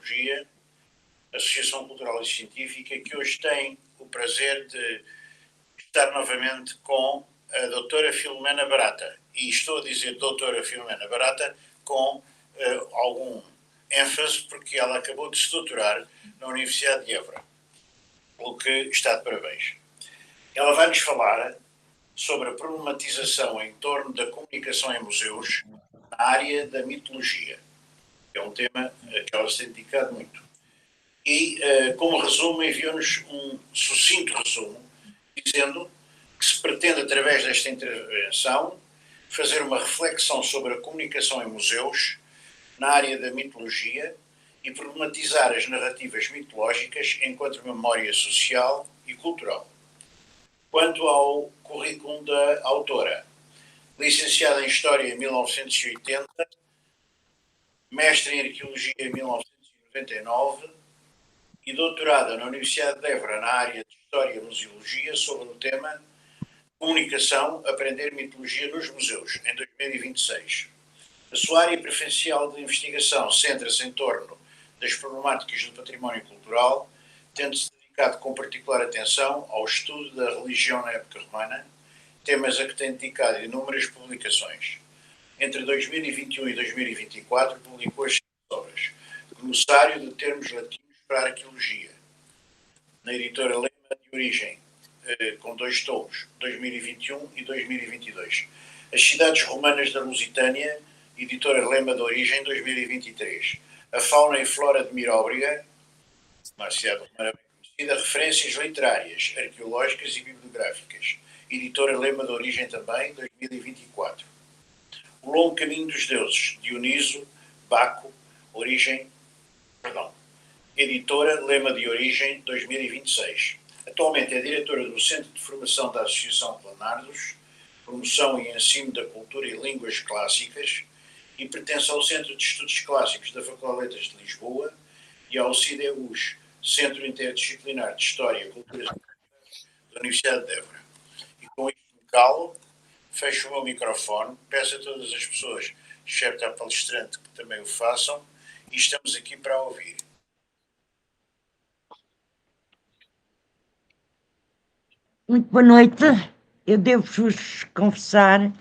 Mitologia, Associação Cultural e Científica, que hoje tem o prazer de estar novamente com a doutora Filomena Barata. E estou a dizer doutora Filomena Barata com algum ênfase, porque ela acabou de se doutorar na Universidade de Évora, o que está de parabéns. Ela vai nos falar sobre a problematização em torno da comunicação em museus na área da mitologia. É um tema que ela se tem dedicado muito. E, como resumo, enviou-nos um sucinto resumo, dizendo que se pretende, através desta intervenção, fazer uma reflexão sobre a comunicação em museus na área da mitologia e problematizar as narrativas mitológicas enquanto memória social e cultural. Quanto ao currículo da autora, licenciada em História em 1980, mestre em Arqueologia em 1999 e doutorada na Universidade de Évora na área de História e Museologia sobre o tema Comunicação, Aprender Mitologia nos Museus, em 2026. A sua área preferencial de investigação centra-se em torno das problemáticas do património cultural, tendo-se dedicado com particular atenção ao estudo da religião na época romana, temas a que tem dedicado inúmeras publicações. Entre 2021 e 2024 publicou as obras Glossário de Termos Latinos para a Arqueologia, na editora Lema de Origem, com 2 tomos, 2021 e 2022. As Cidades Romanas da Lusitânia, editora Lema de Origem, 2023. A Fauna e Flora de Miróbriga, uma cidade romana bem conhecida, referências literárias, arqueológicas e bibliográficas, editora Lema de Origem também, 2024. O Longo Caminho dos Deuses, Dioniso, Baco, editora Lema de Origem, 2026. Atualmente é diretora do Centro de Formação da Associação Planardos, Promoção e Ensino da Cultura e Línguas Clássicas, e pertence ao Centro de Estudos Clássicos da Faculdade de Letras de Lisboa e ao CIDEUS, Centro Interdisciplinar de História e Cultura da Universidade de Évora. E com isto me calo, fecho o meu microfone, peço a todas as pessoas, exceto à palestrante, que também o façam, e estamos aqui para ouvir. Muito boa noite. Eu devo-vos confessar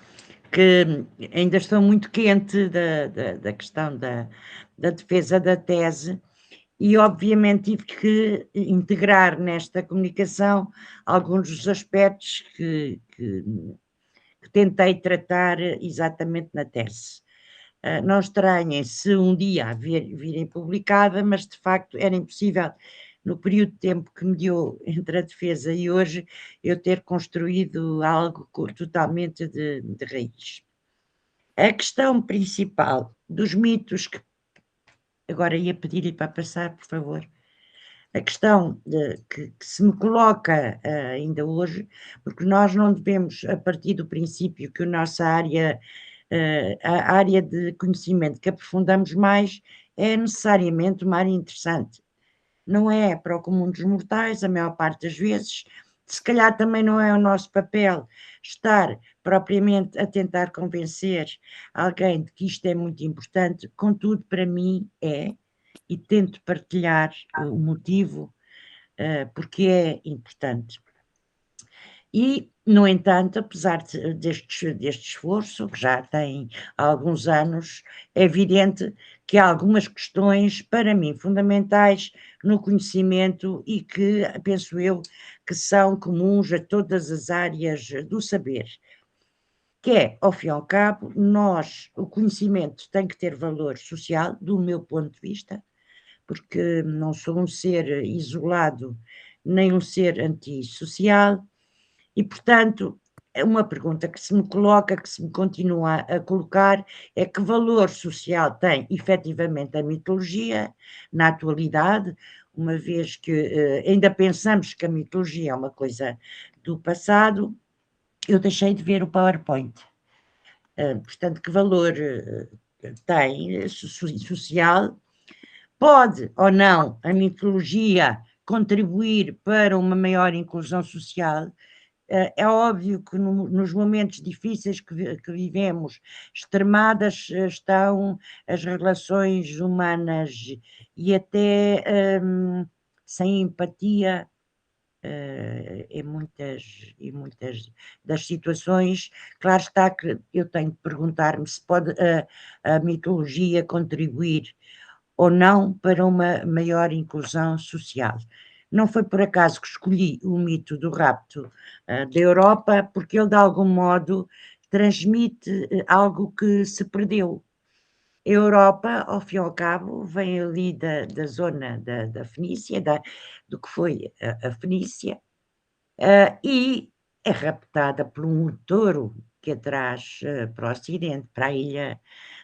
que ainda estou muito quente da questão da defesa da tese e, obviamente, tive que integrar nesta comunicação alguns dos aspectos que tentei tratar exatamente na tese. Não estranhem se um dia virem publicada, mas de facto era impossível, no período de tempo que me deu entre a defesa e hoje, eu ter construído algo totalmente de raiz. A questão principal dos mitos, que agora ia pedir-lhe para passar, por favor, a questão que se me coloca ainda hoje, porque nós não devemos, a partir do princípio que a nossa área, a área de conhecimento que aprofundamos mais, é necessariamente uma área interessante. Não é para o comum dos mortais, a maior parte das vezes, se calhar também não é o nosso papel estar propriamente a tentar convencer alguém de que isto é muito importante, contudo, para mim é, e tento partilhar o motivo porque é importante. E, no entanto, apesar deste esforço, que já tem alguns anos, é evidente que há algumas questões, para mim, fundamentais no conhecimento e que, penso eu, que são comuns a todas as áreas do saber. Que é, ao fim e ao cabo, o conhecimento tem que ter valor social, do meu ponto de vista, porque não sou um ser isolado, nem um ser antissocial, e, portanto, uma pergunta que se me coloca, que se me continua a colocar, é que valor social tem, efetivamente, a mitologia na atualidade, uma vez que ainda pensamos que a mitologia é uma coisa do passado. Eu deixei de ver o PowerPoint. Portanto, que valor tem social? Pode ou não a mitologia contribuir para uma maior inclusão social? É óbvio que nos momentos difíceis que vivemos, extremadas estão as relações humanas e até sem empatia em muitas das situações. Claro está que eu tenho de perguntar-me se pode a mitologia contribuir ou não para uma maior inclusão social. Não foi por acaso que escolhi o mito do rapto da Europa, porque ele de algum modo transmite algo que se perdeu. A Europa, ao fim e ao cabo, vem ali da zona da Fenícia, do que foi a Fenícia, e é raptada por um touro que a traz para o Ocidente, para a ilha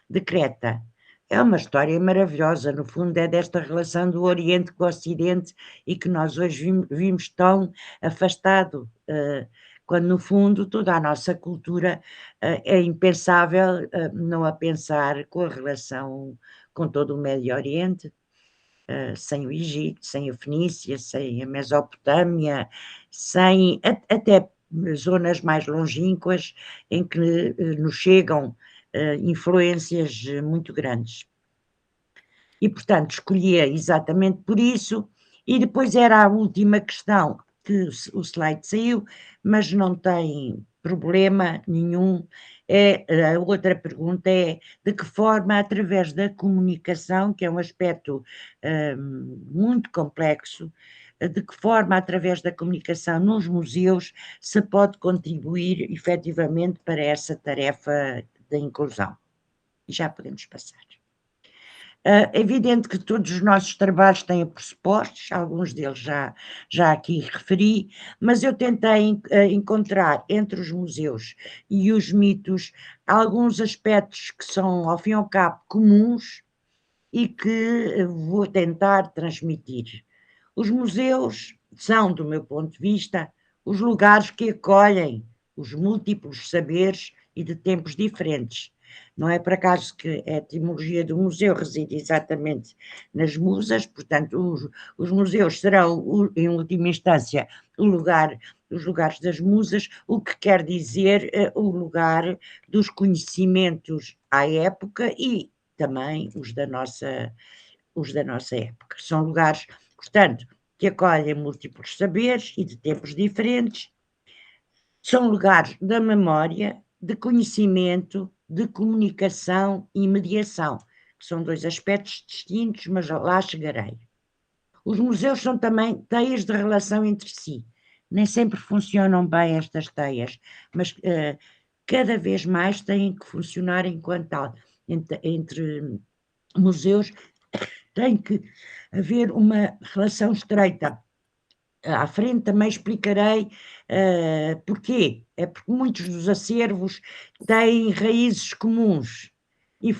de Creta. É uma história maravilhosa, no fundo é desta relação do Oriente com o Ocidente e que nós hoje vimos tão afastado, quando no fundo toda a nossa cultura é impensável não a pensar com a relação com todo o Médio Oriente, sem o Egito, sem a Fenícia, sem a Mesopotâmia, sem até zonas mais longínquas em que nos chegam influências muito grandes. E, portanto, escolhia exatamente por isso, e depois era a última questão, que o slide saiu, mas não tem problema nenhum. A outra pergunta é de que forma, através da comunicação, que é um aspecto muito complexo, de que forma, através da comunicação nos museus, se pode contribuir efetivamente para essa tarefa da inclusão. E já podemos passar. É evidente que todos os nossos trabalhos têm pressupostos, alguns deles já aqui referi, mas eu tentei encontrar entre os museus e os mitos alguns aspectos que são, ao fim e ao cabo, comuns e que vou tentar transmitir. Os museus são, do meu ponto de vista, os lugares que acolhem os múltiplos saberes e de tempos diferentes. Não é por acaso que a etimologia do museu reside exatamente nas musas, portanto, os museus serão, em última instância, os lugares das musas, o que quer dizer o lugar dos conhecimentos à época e também os da nossa época. São lugares, portanto, que acolhem múltiplos saberes e de tempos diferentes, são lugares da memória, de conhecimento, de comunicação e mediação, que são dois aspectos distintos, mas lá chegarei. Os museus são também teias de relação entre si. Nem sempre funcionam bem estas teias, mas cada vez mais têm que funcionar enquanto tal. Entre museus tem que haver uma relação estreita. À frente também explicarei porquê. É porque muitos dos acervos têm raízes comuns e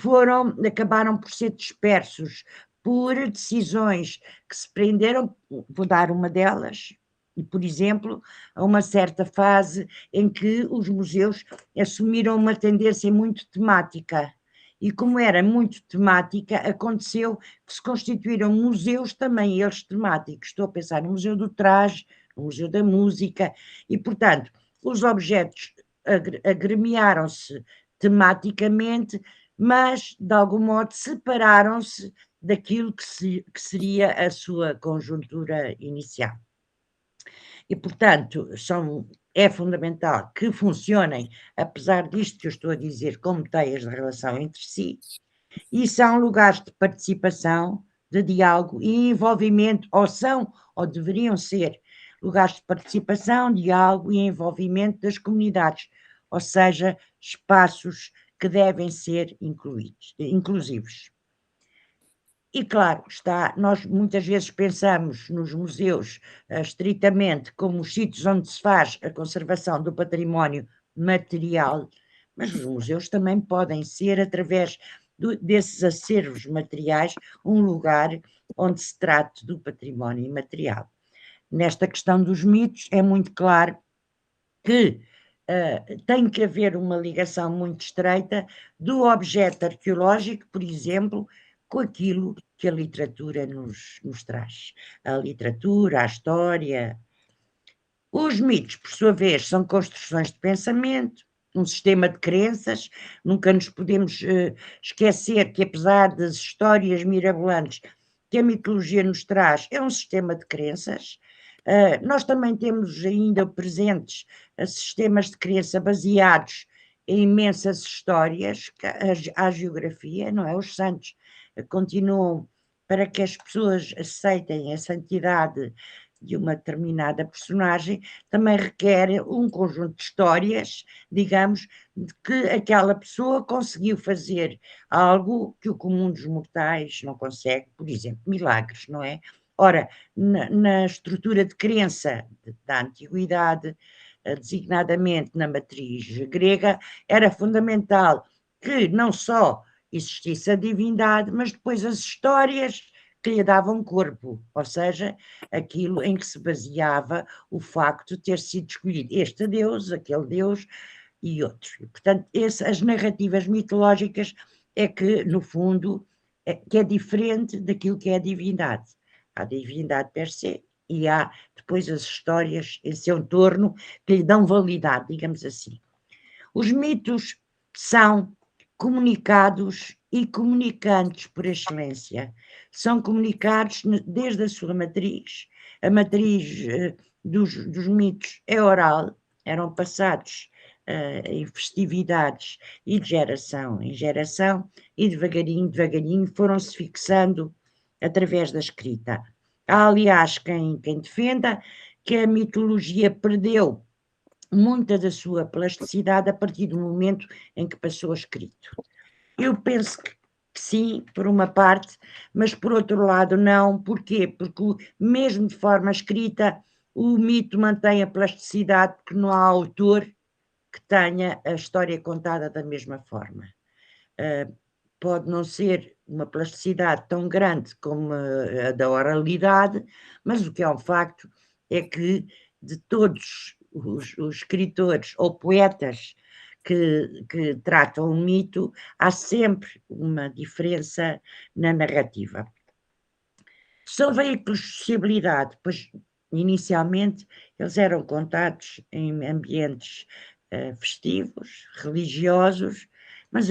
acabaram por ser dispersos por decisões que se prenderam, vou dar uma delas, e, por exemplo, a uma certa fase em que os museus assumiram uma tendência muito temática. E como era muito temática, aconteceu que se constituíram museus também eles temáticos. Estou a pensar no Museu do Traje, no Museu da Música, e, portanto, os objetos agremiaram-se tematicamente, mas, de algum modo, separaram-se daquilo que seria a sua conjuntura inicial. E, portanto, é fundamental que funcionem, apesar disto que eu estou a dizer, como teias de relação entre si, e são lugares de participação, de diálogo e envolvimento, ou deveriam ser, lugares de participação, diálogo e envolvimento das comunidades, ou seja, espaços que devem ser inclusivos. E claro, nós muitas vezes pensamos nos museus estritamente como os sítios onde se faz a conservação do património material, mas os museus também podem ser, através desses acervos materiais, um lugar onde se trate do património imaterial. Nesta questão dos mitos, é muito claro que tem que haver uma ligação muito estreita do objeto arqueológico, por exemplo, com aquilo que a literatura nos traz. A literatura, a história. Os mitos, por sua vez, são construções de pensamento, um sistema de crenças. Nunca nos podemos esquecer que, apesar das histórias mirabolantes que a mitologia nos traz, é um sistema de crenças. Nós também temos ainda presentes sistemas de crença baseados em imensas histórias, à geografia, não é? Os santos continuam para que as pessoas aceitem a santidade de uma determinada personagem, também requer um conjunto de histórias, digamos, de que aquela pessoa conseguiu fazer algo que o comum dos mortais não consegue, por exemplo, milagres, não é? Ora, na estrutura de crença da antiguidade, designadamente na matriz grega, era fundamental que não só existisse a divindade, mas depois as histórias que lhe davam corpo, ou seja, aquilo em que se baseava o facto de ter sido escolhido este Deus, aquele Deus e outros. E, portanto, as narrativas mitológicas é que, no fundo, que é diferente daquilo que é a divindade. Há a divindade per se e há depois as histórias em seu torno que lhe dão validade, digamos assim. Os mitos são comunicados e comunicantes por excelência. São comunicados desde a sua matriz. A matriz dos mitos é oral, eram passados em festividades e de geração em geração, e devagarinho, devagarinho foram-se fixando através da escrita. Há, aliás, quem defenda que a mitologia perdeu muita da sua plasticidade a partir do momento em que passou a escrito. Eu penso que sim, por uma parte, mas por outro lado não. Porquê? Porque mesmo de forma escrita o mito mantém a plasticidade, porque não há autor que tenha a história contada da mesma forma. Pode não ser uma plasticidade tão grande como a da oralidade, mas o que é um facto é que de todos os escritores ou poetas que tratam o mito, há sempre uma diferença na narrativa. São veículos de sociabilidade, pois inicialmente eles eram contados em ambientes festivos, religiosos, mas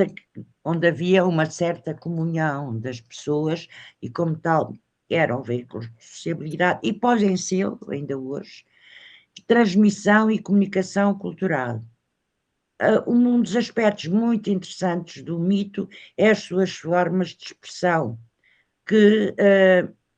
onde havia uma certa comunhão das pessoas e, como tal, eram veículos de sociabilidade e podem ser, ainda hoje, transmissão e comunicação cultural. Um dos aspectos muito interessantes do mito é as suas formas de expressão, que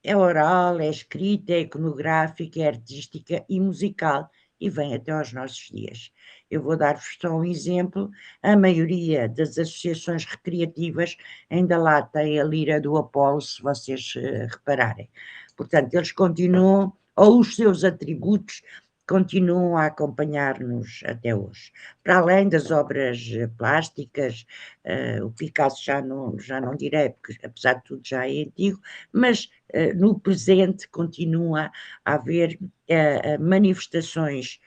é oral, é escrita, é iconográfica, é artística e musical, e vem até aos nossos dias. Eu vou dar-vos só um exemplo: a maioria das associações recreativas ainda lá tem a lira do Apolo, se vocês repararem. Portanto, eles continuam, ou os seus atributos continuam a acompanhar-nos até hoje. Para além das obras plásticas, o Picasso já não direi, porque apesar de tudo já é antigo, mas no presente continua a haver manifestações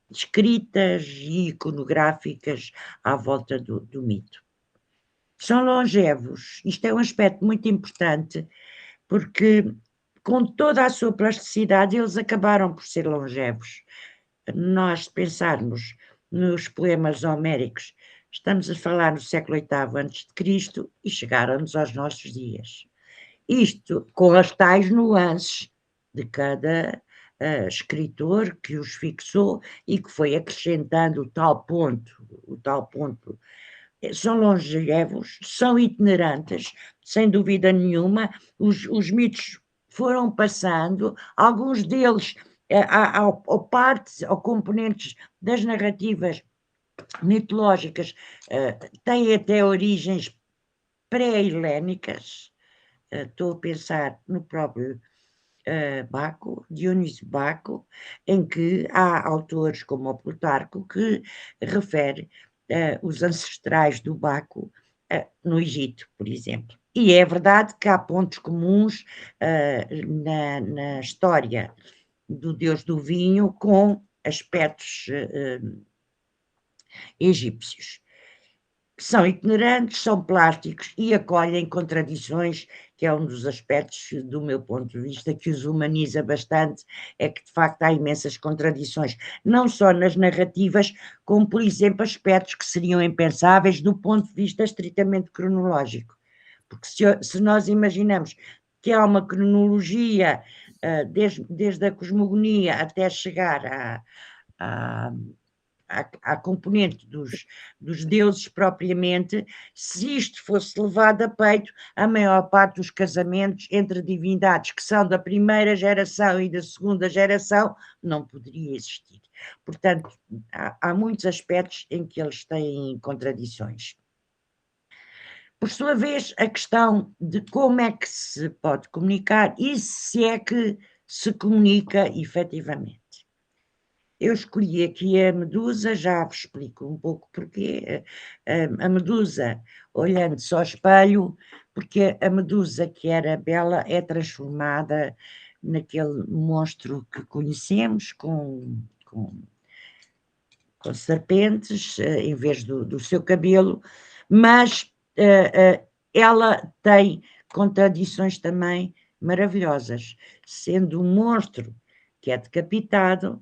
escritas e iconográficas à volta do mito. São longevos, isto é um aspecto muito importante, porque com toda a sua plasticidade eles acabaram por ser longevos. Nós pensarmos nos poemas homéricos, estamos a falar no século VIII a.C. e chegaram-nos aos nossos dias. Isto com as tais nuances de cada escritor que os fixou e que foi acrescentando o tal ponto. São longevos, são itinerantes, sem dúvida nenhuma. Os mitos foram passando, alguns deles partes ou componentes das narrativas mitológicas têm até origens pré-helénicas. Estou a pensar no próprio Baco, Dionísio Baco, em que há autores como o Plutarco que refere os ancestrais do Baco no Egito, por exemplo. E é verdade que há pontos comuns na história do Deus do vinho com aspectos egípcios. são itinerantes, são plásticos e acolhem contradições, que é um dos aspectos, do meu ponto de vista, que os humaniza bastante, é que de facto há imensas contradições, não só nas narrativas, como por exemplo aspectos que seriam impensáveis do ponto de vista estritamente cronológico. Porque se nós imaginamos que há uma cronologia, desde a cosmogonia até chegar à componente dos deuses propriamente, se isto fosse levado a peito, a maior parte dos casamentos entre divindades que são da primeira geração e da segunda geração não poderia existir. Portanto, há muitos aspectos em que eles têm contradições. Por sua vez, a questão de como é que se pode comunicar e se é que se comunica efetivamente. Eu escolhi aqui a Medusa, já vos explico um pouco porquê. A Medusa, olhando-se ao espelho, porque a Medusa que era bela é transformada naquele monstro que conhecemos, com serpentes, em vez do seu cabelo, mas ela tem contradições também maravilhosas, sendo um monstro que é decapitado,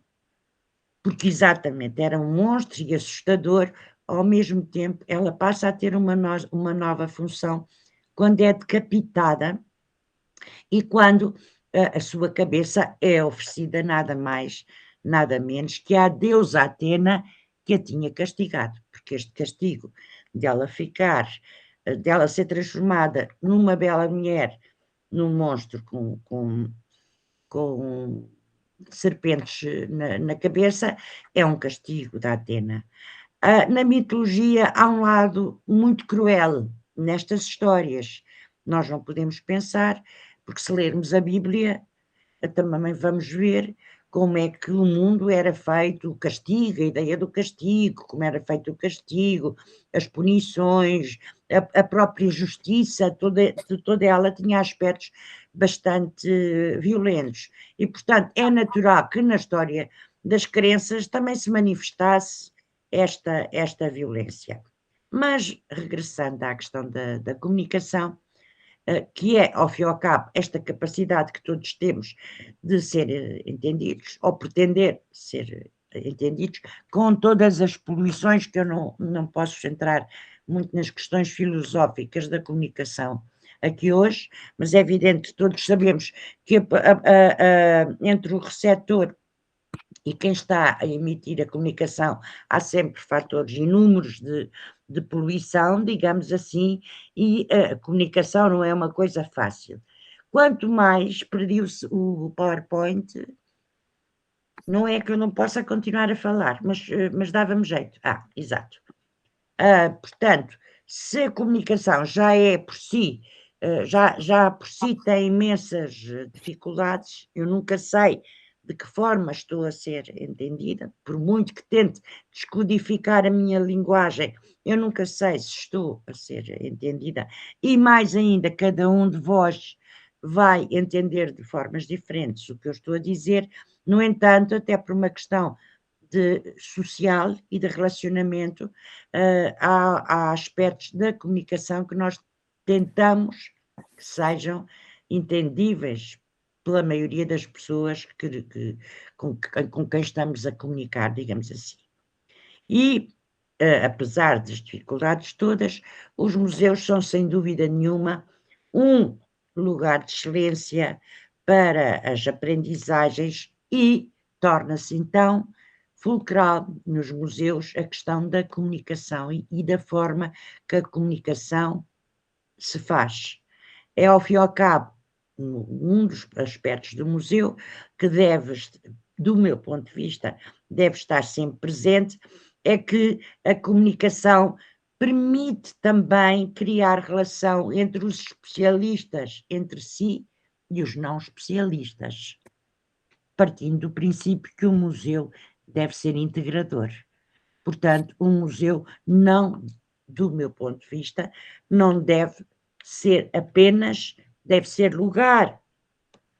porque exatamente era um monstro e assustador, ao mesmo tempo ela passa a ter uma nova função quando é decapitada e quando a sua cabeça é oferecida nada mais, nada menos que à deusa Atena que a tinha castigado, porque este castigo dela dela ser transformada numa bela mulher, num monstro com serpentes na cabeça, é um castigo da Atena. Na mitologia há um lado muito cruel nestas histórias. Nós não podemos pensar, porque se lermos a Bíblia, também vamos ver como é que o mundo era feito, o castigo, a ideia do castigo, como era feito o castigo, as punições, a própria justiça, toda ela tinha aspectos bastante violentos. E, portanto, é natural que na história das crenças também se manifestasse esta violência. Mas, regressando à questão da comunicação, que é, ao fim e ao cabo, esta capacidade que todos temos de ser entendidos, ou pretender ser entendidos, com todas as poluições, que eu não posso entrar muito nas questões filosóficas da comunicação aqui hoje, mas é evidente que todos sabemos que entre o receptor e quem está a emitir a comunicação, há sempre fatores inúmeros de poluição, digamos assim, e a comunicação não é uma coisa fácil. Quanto mais perdeu-se o PowerPoint, não é que eu não possa continuar a falar, mas dava-me jeito. Exato. Portanto, se a comunicação já é por si, já por si tem imensas dificuldades, eu nunca sei de que forma estou a ser entendida, por muito que tente descodificar a minha linguagem, eu nunca sei se estou a ser entendida, e mais ainda, cada um de vós vai entender de formas diferentes o que eu estou a dizer, no entanto, até por uma questão social e de relacionamento, há aspectos da comunicação que nós tentamos que sejam entendíveis pela maioria das pessoas com quem estamos a comunicar, digamos assim. E, apesar das dificuldades todas, os museus são, sem dúvida nenhuma, um lugar de excelência para as aprendizagens e torna-se, então, fulcral nos museus a questão da comunicação e da forma que a comunicação se faz. É, ao fim e ao cabo, um dos aspectos do museu que deve, do meu ponto de vista, deve estar sempre presente, é que a comunicação permite também criar relação entre os especialistas entre si e os não especialistas, partindo do princípio que o museu deve ser integrador. Portanto, um museu não, do meu ponto de vista, não deve ser apenas, deve ser lugar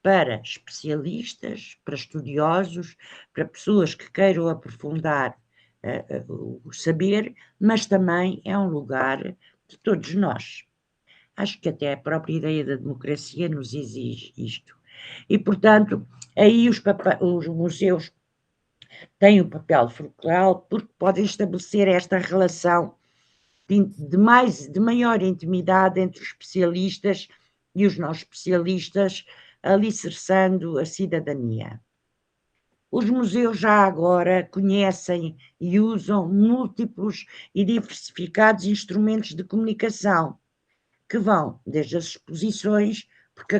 para especialistas, para estudiosos, para pessoas que queiram aprofundar o saber, mas também é um lugar de todos nós. Acho que até a própria ideia da democracia nos exige isto. E, portanto, aí os museus têm um papel fulcral porque podem estabelecer esta relação de maior intimidade entre os especialistas e os não especialistas, alicerçando a cidadania. Os museus já agora conhecem e usam múltiplos e diversificados instrumentos de comunicação, que vão desde as exposições, porque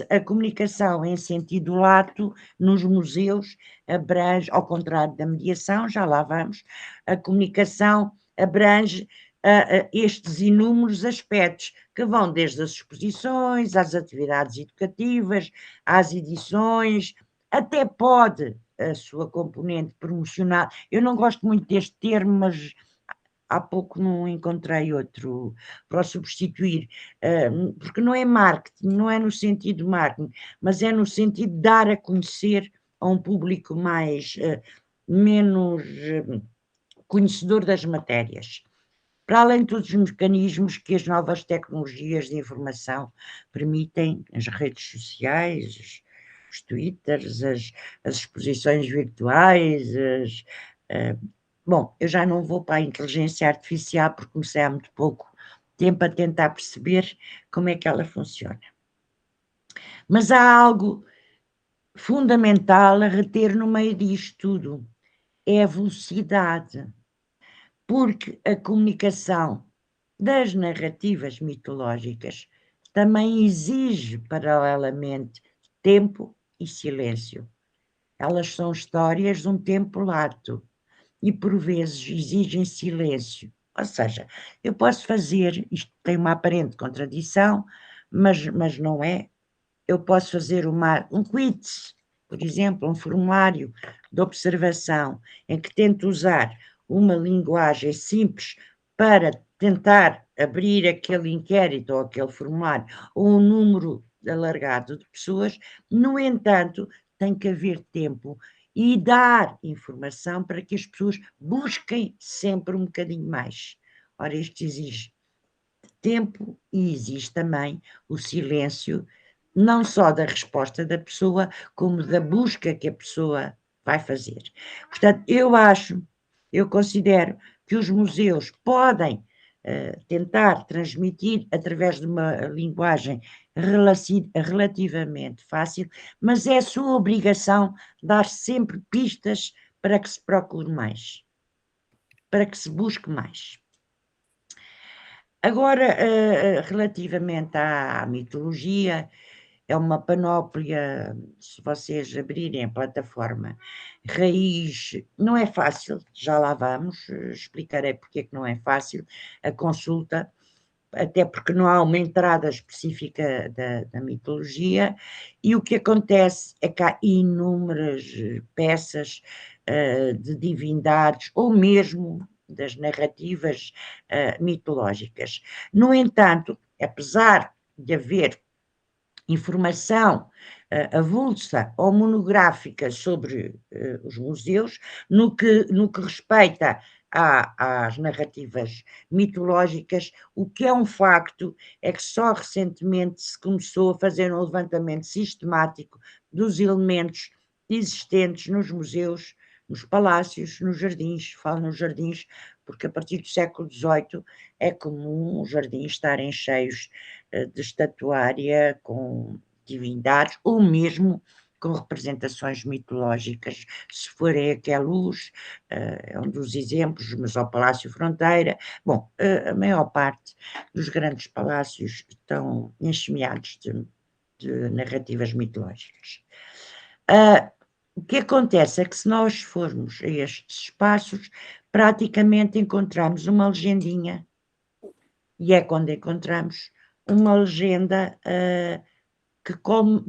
a comunicação em sentido lato nos museus abrange, ao contrário da mediação, já lá vamos, a comunicação abrange estes inúmeros aspectos, que vão desde as exposições, às atividades educativas, às edições, até pode a sua componente promocional. Eu não gosto muito deste termo, mas há pouco não encontrei outro para o substituir, porque não é marketing, não é no sentido marketing, mas é no sentido de dar a conhecer a um público menos conhecedor das matérias. Para além de todos os mecanismos que as novas tecnologias de informação permitem, as redes sociais, os Twitters, as exposições virtuais, bom, eu já não vou para a inteligência artificial porque comecei há muito pouco tempo a tentar perceber como é que ela funciona. Mas há algo fundamental a reter no meio disto tudo, é a velocidade, porque a comunicação das narrativas mitológicas também exige, paralelamente, tempo e silêncio. Elas são histórias de um tempo lato e, por vezes, exigem silêncio. Ou seja, eu posso fazer, isto tem uma aparente contradição, mas não é. Eu posso fazer um quiz, por exemplo, um formulário de observação, em que tento usar uma linguagem simples para tentar abrir aquele inquérito ou aquele formulário, ou um número alargado de pessoas. No entanto, tem que haver tempo e dar informação para que as pessoas busquem sempre um bocadinho mais. Ora, isto exige tempo e exige também o silêncio, não só da resposta da pessoa, como da busca que a pessoa vai fazer. Portanto, eu considero que os museus podem tentar transmitir através de uma linguagem relativamente fácil, mas é sua obrigação dar sempre pistas para que se procure mais, para que se busque mais. Agora, relativamente à mitologia, é uma panóplia, se vocês abrirem a plataforma Raiz, não é fácil, já lá vamos, explicarei porque é que não é fácil a consulta, até porque não há uma entrada específica da mitologia, e o que acontece é que há inúmeras peças de divindades, ou mesmo das narrativas mitológicas. No entanto, apesar de haver informação avulsa ou monográfica sobre os museus, no que respeita às narrativas mitológicas, o que é um facto é que só recentemente se começou a fazer um levantamento sistemático dos elementos existentes nos museus, nos palácios, nos jardins. Falo nos jardins porque a partir do século XVIII é comum os jardins estarem cheios de estatuária com divindades ou mesmo com representações mitológicas, se for a Luz, é um dos exemplos, mas ao Palácio Fronteira. Bom, a maior parte dos grandes palácios estão enxermeados de narrativas mitológicas. O que acontece é que se nós formos a estes espaços, praticamente encontramos uma legendinha, e é quando encontramos uma legenda que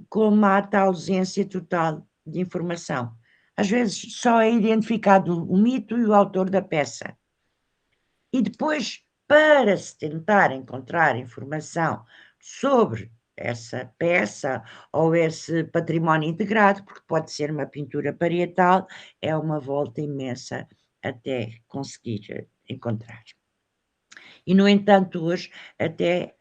colmata a ausência total de informação. Às vezes só é identificado o mito e o autor da peça. E depois, para se tentar encontrar informação sobre essa peça ou esse património integrado, porque pode ser uma pintura parietal, é uma volta imensa até conseguir encontrar. E, no entanto, hoje até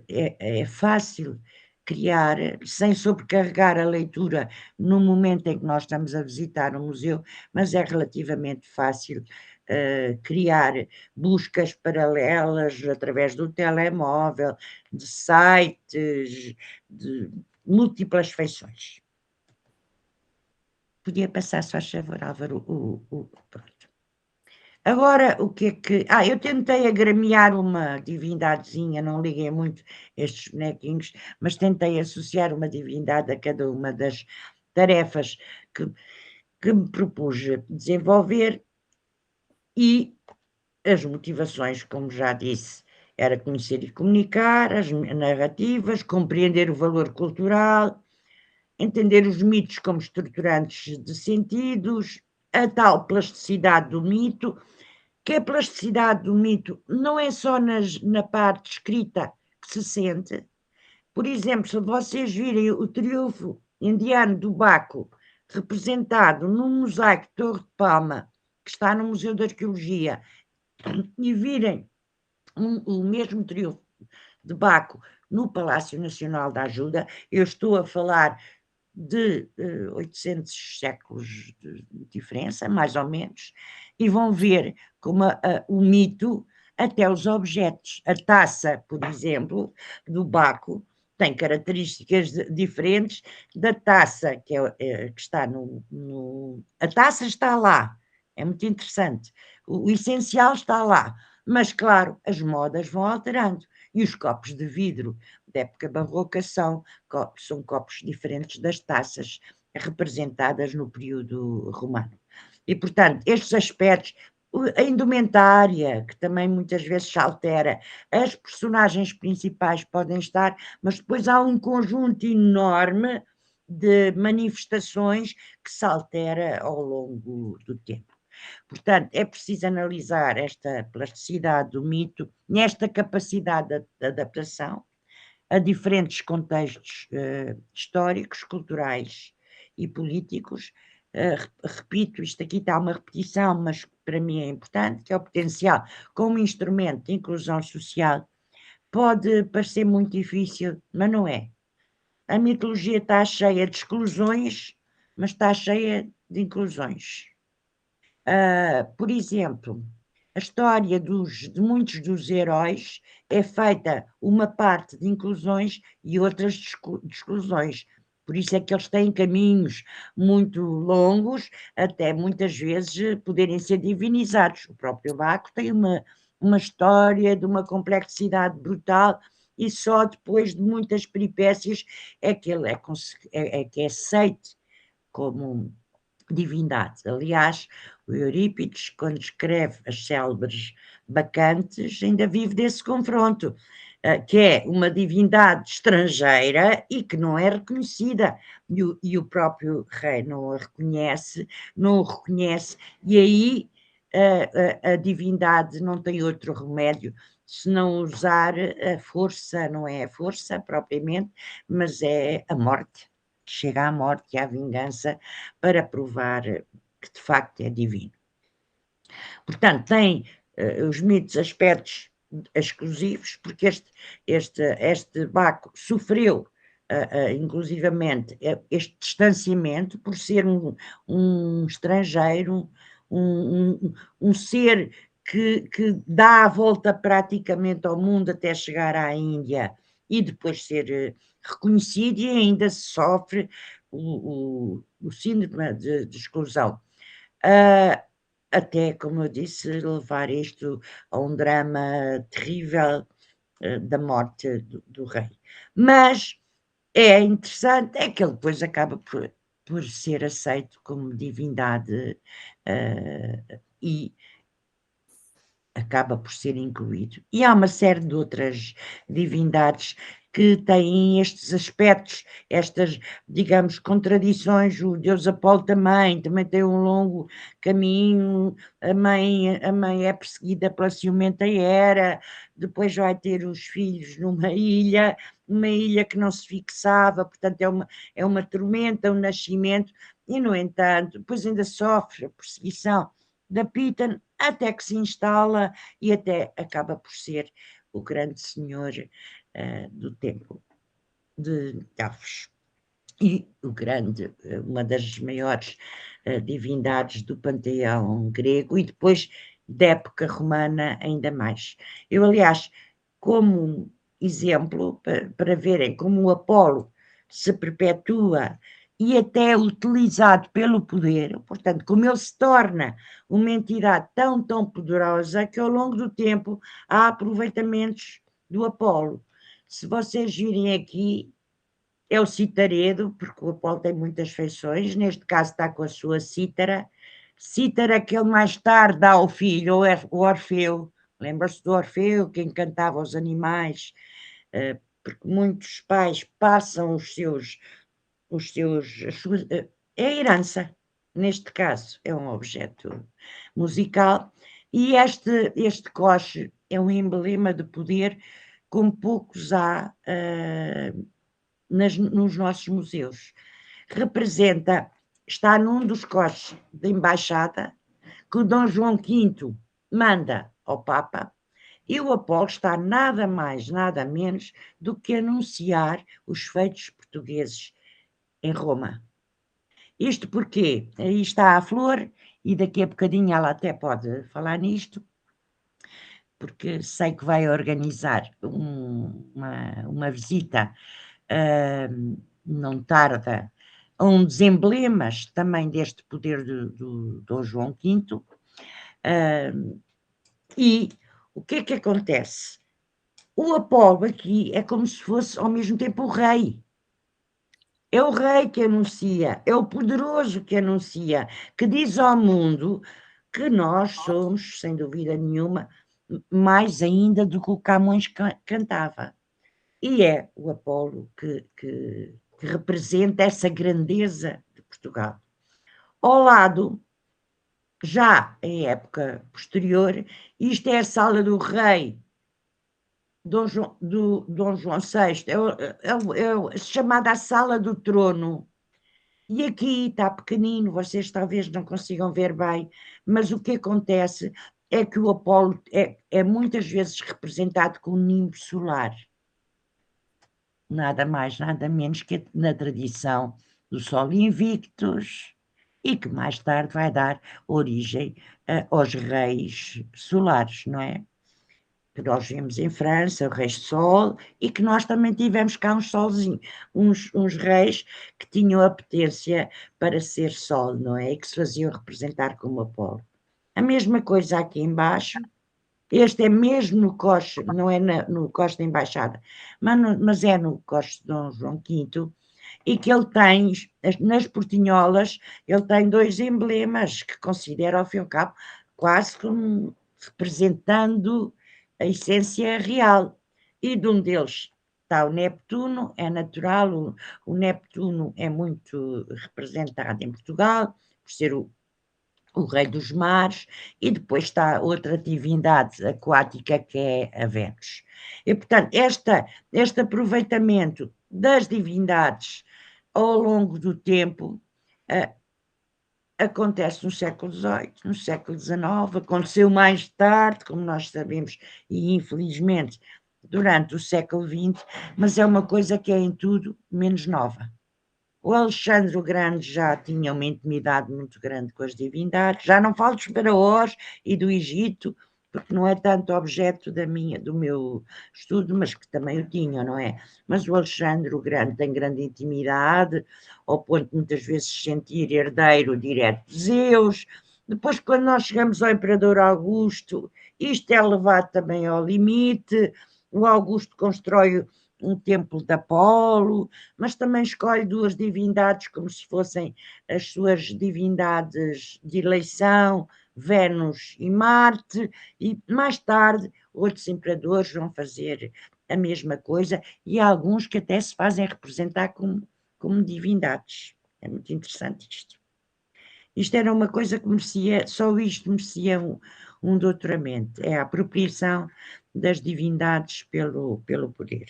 é fácil criar, sem sobrecarregar a leitura no momento em que nós estamos a visitar um museu, mas é relativamente fácil criar buscas paralelas através do telemóvel, de sites, de múltiplas feições. Podia passar, só a favor, Álvaro, pronto. Agora, o que é que... eu tentei agramear uma divindadezinha, não liguei muito estes bonequinhos, mas tentei associar uma divindade a cada uma das tarefas que me propus desenvolver, e as motivações, como já disse, era conhecer e comunicar, as narrativas, compreender o valor cultural, entender os mitos como estruturantes de sentidos, a tal plasticidade do mito, que a plasticidade do mito não é só na parte escrita que se sente. Por exemplo, se vocês virem o triunfo indiano do Baco representado num mosaico de Torre de Palma, que está no Museu de Arqueologia, e virem o mesmo triunfo de Baco no Palácio Nacional da Ajuda, eu estou a falar de 800 séculos de diferença, mais ou menos, e vão ver como o mito, até os objetos. A taça, por exemplo, do Baco, tem características diferentes da taça que está A taça está lá, é muito interessante. O essencial está lá, mas, claro, as modas vão alterando. E os copos de vidro da época barroca são copos diferentes das taças representadas no período romano. E, portanto, estes aspectos, a indumentária, que também muitas vezes se altera, as personagens principais podem estar, mas depois há um conjunto enorme de manifestações que se altera ao longo do tempo. Portanto, é preciso analisar esta plasticidade do mito nesta capacidade de adaptação a diferentes contextos históricos, culturais e políticos. Repito, isto aqui está uma repetição, mas para mim é importante, que é o potencial como instrumento de inclusão social. Pode parecer muito difícil, mas não é. A mitologia está cheia de exclusões, mas está cheia de inclusões. Por exemplo, a história de muitos dos heróis é feita uma parte de inclusões e outras de exclusões. Por isso é que eles têm caminhos muito longos, até muitas vezes poderem ser divinizados. O próprio Baco tem uma história de uma complexidade brutal, e só depois de muitas peripécias é que ele que é aceite como divindade. Aliás, o Eurípides, quando escreve as célebres Bacantes, ainda vive desse confronto, que é uma divindade estrangeira e que não é reconhecida, e o próprio rei não a reconhece, não o reconhece, e aí a divindade não tem outro remédio senão usar a força, não é a força propriamente, mas é a morte. Chega à morte e à vingança para provar que de facto é divino. Portanto, tem os mitos aspectos exclusivos, porque este Baco sofreu inclusivamente este distanciamento por ser um estrangeiro, um ser que dá a volta praticamente ao mundo até chegar à Índia e depois ser reconhecido, e ainda se sofre o síndrome de exclusão. Até, como eu disse, levar isto a um drama terrível da morte do rei. Mas é interessante, é que ele depois acaba por ser aceito como divindade e acaba por ser incluído. E há uma série de outras divindades que têm estes aspectos, estas, digamos, contradições. O deus Apolo também tem um longo caminho, a mãe é perseguida pela ciumenta Hera, depois vai ter os filhos numa ilha que não se fixava, portanto é uma tormenta, um nascimento, e no entanto, depois ainda sofre a perseguição da Piton, até que se instala e até acaba por ser o grande senhor do tempo de Delfos. E uma das maiores divindades do panteão grego, e depois da época romana ainda mais. Eu, aliás, como exemplo, para verem como o Apolo se perpetua e até é utilizado pelo poder, portanto, como ele se torna uma entidade tão poderosa que ao longo do tempo há aproveitamentos do Apolo. Se vocês virem aqui, é o citaredo, porque o Apolo tem muitas feições, neste caso está com a sua cítara que ele mais tarde dá ao filho, o Orfeu. Lembra-se do Orfeu, que encantava os animais, porque muitos pais passam é a herança, neste caso, é um objeto musical, e este coche é um emblema de poder como poucos há nos nossos museus. Está num dos coches da embaixada que o Dom João V manda ao Papa, e o Apolo está nada mais, nada menos do que anunciar os feitos portugueses em Roma. Isto porque aí está a Flor, e daqui a bocadinho ela até pode falar nisto, porque sei que vai organizar uma visita, não tarda, a um dos emblemas também deste poder do Dom João V. E o que é que acontece? O Apolo aqui é como se fosse ao mesmo tempo o rei. É o rei que anuncia, é o poderoso que anuncia, que diz ao mundo que nós somos, sem dúvida nenhuma, mais ainda do que o Camões cantava. E é o Apolo que representa essa grandeza de Portugal. Ao lado, já em época posterior, isto é a sala do rei Dom João VI, chamada a Sala do Trono. E aqui está pequenino, vocês talvez não consigam ver bem, mas o que acontece é que o Apolo é muitas vezes representado com um nimbo solar. Nada mais, nada menos que na tradição do Sol Invictus, e que mais tarde vai dar origem aos reis solares, não é? Que nós vimos em França, o Rei Sol, e que nós também tivemos cá uns reis que tinham a potência para ser Sol, não é? E que se faziam representar como Apolo. A mesma coisa aqui embaixo, este é mesmo no coche, não é no coche da Embaixada, mas é no coche de Dom João V, e que ele tem, nas portinholas, ele tem dois emblemas que considera, ao fim e ao cabo, quase como representando a essência real. E de um deles está o Neptuno, é natural, o Neptuno é muito representado em Portugal, por ser o rei dos mares, e depois está outra divindade aquática que é a Vênus. E, portanto, este aproveitamento das divindades ao longo do tempo acontece no século XVIII, no século XIX, aconteceu mais tarde, como nós sabemos, e infelizmente durante o século XX, mas é uma coisa que é em tudo menos nova. O Alexandre o Grande já tinha uma intimidade muito grande com as divindades, já não falo dos faraós e do Egito, porque não é tanto objeto do meu estudo, mas que também o tinham, não é? Mas o Alexandre o Grande tem grande intimidade, ao ponto de muitas vezes se sentir herdeiro direto de Zeus. Depois, quando nós chegamos ao Imperador Augusto, isto é levado também ao limite. O Augusto constrói um templo de Apolo, mas também escolhe duas divindades como se fossem as suas divindades de eleição, Vênus e Marte, e mais tarde outros imperadores vão fazer a mesma coisa, e há alguns que até se fazem representar como divindades. É muito interessante isto. Isto era uma coisa que merecia, só isto merecia um doutoramento, é a apropriação das divindades pelo poder.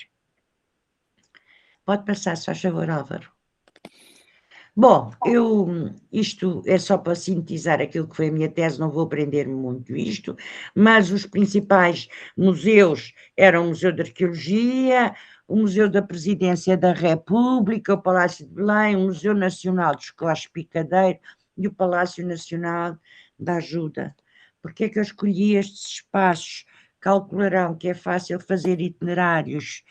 Pode passar, se faz favor, Álvaro. Bom, isto é só para sintetizar aquilo que foi a minha tese, não vou aprender muito isto, mas os principais museus eram o Museu de Arqueologia, o Museu da Presidência da República, o Palácio de Belém, o Museu Nacional dos Costos Picadeiro e o Palácio Nacional da Ajuda. Por que é que eu escolhi estes espaços? Calcularão que é fácil fazer itinerários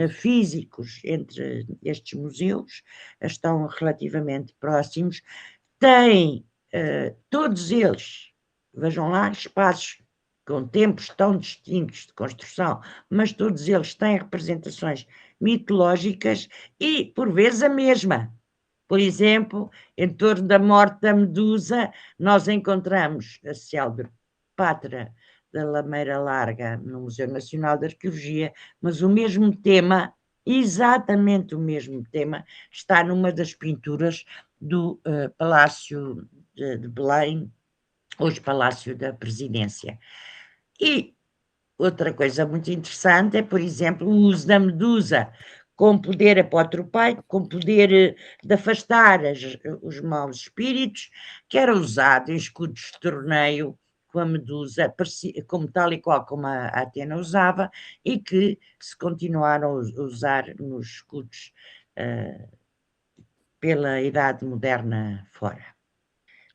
físicos entre estes museus, estão relativamente próximos, têm todos eles, vejam lá, espaços com tempos tão distintos de construção, mas todos eles têm representações mitológicas e, por vezes, a mesma. Por exemplo, em torno da morte da Medusa, nós encontramos a célebre pátria da Lameira Larga no Museu Nacional de Arqueologia, mas o mesmo tema, exatamente o mesmo tema, está numa das pinturas do Palácio de Belém, hoje Palácio da Presidência. E outra coisa muito interessante é, por exemplo, o uso da medusa com poder apotropaico, com poder de afastar os maus espíritos, que era usado em escudos de torneio com a medusa, como tal e qual como a Atena usava, e que se continuaram a usar nos escudos pela Idade Moderna fora.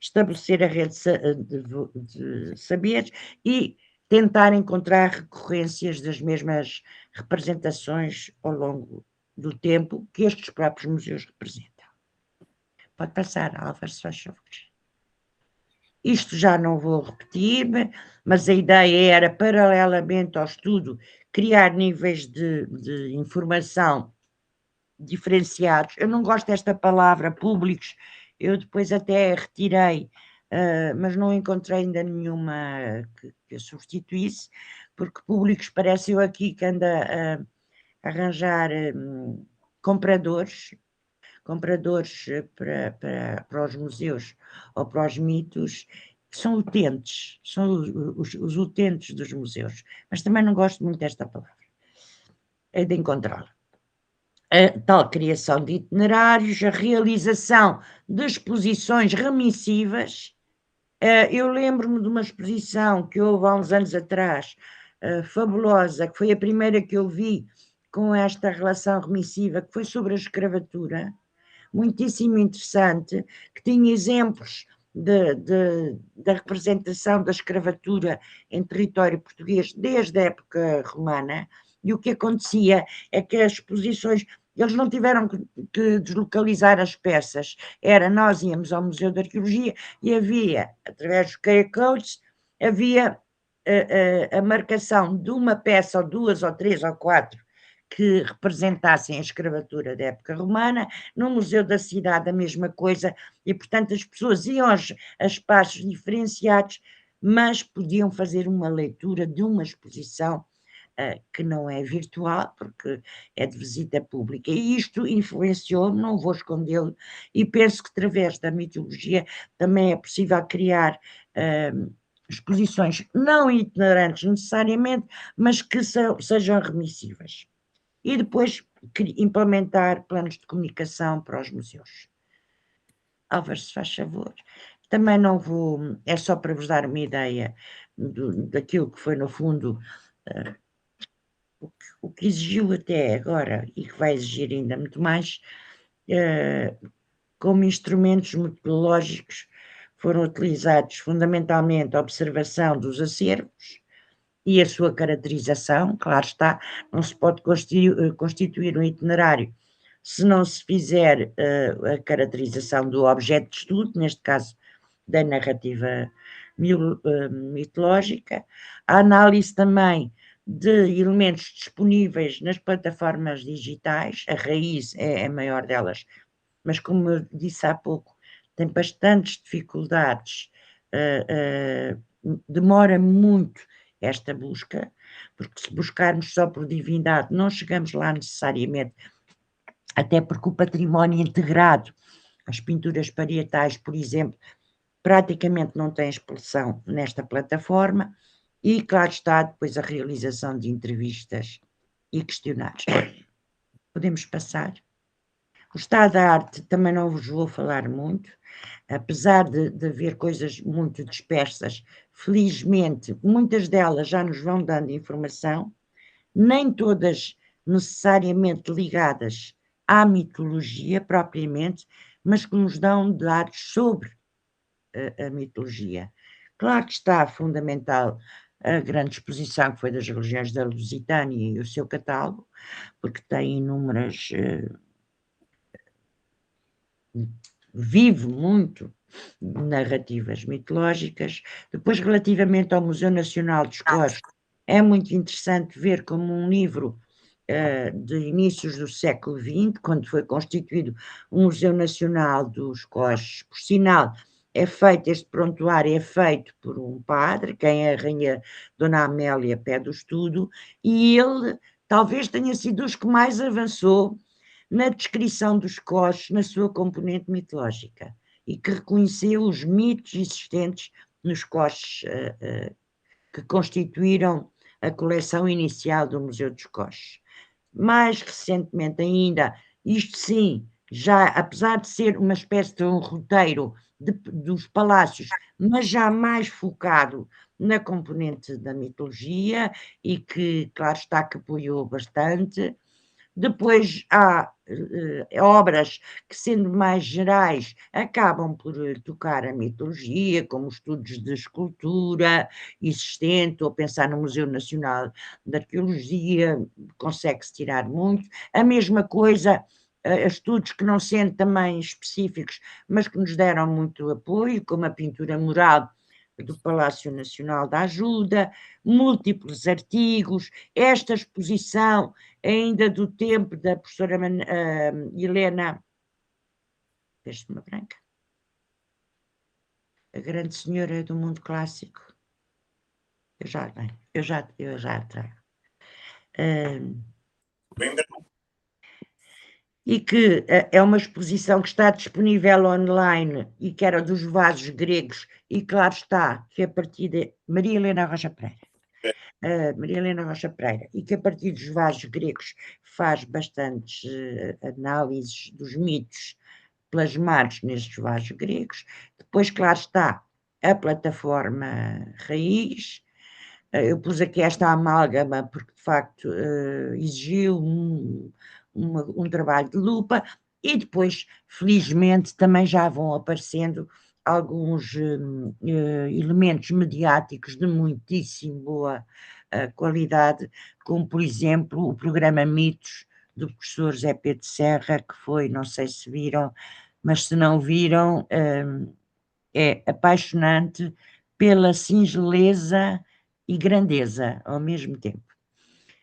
Estabelecer a rede de saberes e tentar encontrar recorrências das mesmas representações ao longo do tempo que estes próprios museus representam. Pode passar, Álvaro, se faz favor. Isto já não vou repetir, mas a ideia era, paralelamente ao estudo, criar níveis de informação diferenciados. Eu não gosto desta palavra, públicos, eu depois até retirei, mas não encontrei ainda nenhuma que substituísse, porque públicos parece eu aqui que anda a arranjar compradores para os museus ou para os mitos, que são utentes, são os utentes dos museus, mas também não gosto muito desta palavra, é de encontrá-la. A tal criação de itinerários, a realização de exposições remissivas. Eu lembro-me de uma exposição que houve há uns anos atrás, fabulosa, que foi a primeira que eu vi com esta relação remissiva, que foi sobre a escravatura, muitíssimo interessante, que tinha exemplos da representação da escravatura em território português desde a época romana, e o que acontecia é que as exposições, eles não tiveram que deslocalizar as peças, nós íamos ao Museu de Arqueologia e havia, através dos QR codes, havia a marcação de uma peça, ou duas, ou três, ou quatro, que representassem a escravatura da época romana. No Museu da Cidade a mesma coisa, e portanto as pessoas iam a espaços diferenciados, mas podiam fazer uma leitura de uma exposição que não é virtual, porque é de visita pública. E isto influenciou-me, não vou escondê-lo, e penso que através da mitologia também é possível criar exposições não itinerantes necessariamente, mas que sejam remissivas. E depois implementar planos de comunicação para os museus. Álvaro, se faz favor. Também não vou, é só para vos dar uma ideia daquilo que foi, no fundo, o que exigiu até agora e que vai exigir ainda muito mais, como instrumentos metodológicos, foram utilizados fundamentalmente a observação dos acervos e a sua caracterização. Claro está, não se pode constituir um itinerário se não se fizer a caracterização do objeto de estudo, neste caso da narrativa mitológica, a análise também de elementos disponíveis nas plataformas digitais, a raiz é a maior delas, mas como eu disse há pouco, tem bastantes dificuldades, demora muito esta busca, porque se buscarmos só por divindade não chegamos lá necessariamente, até porque o património integrado, as pinturas parietais, por exemplo, praticamente não tem expressão nesta plataforma, e claro está depois a realização de entrevistas e questionários. Podemos passar. O estado da arte também não vos vou falar muito, apesar de haver coisas muito dispersas, felizmente, muitas delas já nos vão dando informação, nem todas necessariamente ligadas à mitologia propriamente, mas que nos dão dados sobre a mitologia. Claro que está fundamental a grande exposição que foi das religiões da Lusitânia e o seu catálogo, porque tem inúmeras, vive muito narrativas mitológicas. Depois, relativamente ao Museu Nacional dos Cores, é muito interessante ver como um livro de inícios do século XX, quando foi constituído o Museu Nacional dos Cores, por sinal, este prontuário é feito por um padre, quem é a rainha Dona Amélia pede o estudo, e ele talvez tenha sido dos que mais avançou na descrição dos cores na sua componente mitológica e que reconheceu os mitos existentes nos cores que constituíram a coleção inicial do Museu dos Cores. Mais recentemente ainda, isto sim, já apesar de ser uma espécie de um roteiro dos palácios, mas já mais focado na componente da mitologia e que, claro está, que apoiou bastante. Depois há obras que, sendo mais gerais, acabam por tocar a mitologia, como estudos de escultura existente, ou pensar no Museu Nacional de Arqueologia, consegue-se tirar muito. A mesma coisa, estudos que não sendo também específicos, mas que nos deram muito apoio, como a pintura mural do Palácio Nacional da Ajuda, múltiplos artigos, esta exposição ainda do tempo da professora Helena, fez-me uma branca, a grande senhora do mundo clássico, eu já trago. Bem, E que é uma exposição que está disponível online e que era dos vasos gregos, e claro está que a partir de Maria Helena Rocha Pereira, e que a partir dos vasos gregos faz bastantes análises dos mitos plasmados nestes vasos gregos. Depois, claro está, a plataforma raiz. Eu pus aqui esta amálgama porque, de facto, exigiu um trabalho de lupa e depois, felizmente, também já vão aparecendo alguns elementos mediáticos de muitíssimo boa qualidade, como, por exemplo, o programa Mitos do professor Zé Pedro Serra, que foi, não sei se viram, mas se não viram, é apaixonante pela singeleza e grandeza ao mesmo tempo.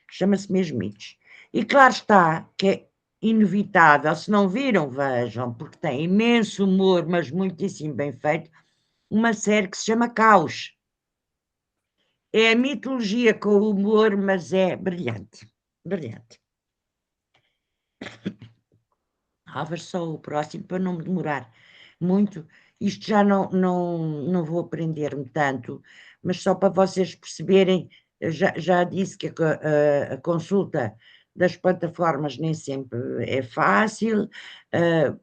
Chama-se mesmo Mitos. E claro está que é inevitável, se não viram, vejam, porque tem imenso humor, mas muitíssimo bem feito, uma série que se chama Caos. É a mitologia com o humor, mas é brilhante. Brilhante. Ver só o próximo para não me demorar muito. Isto já não vou aprender-me tanto, mas só para vocês perceberem, já disse que a consulta das plataformas nem sempre é fácil,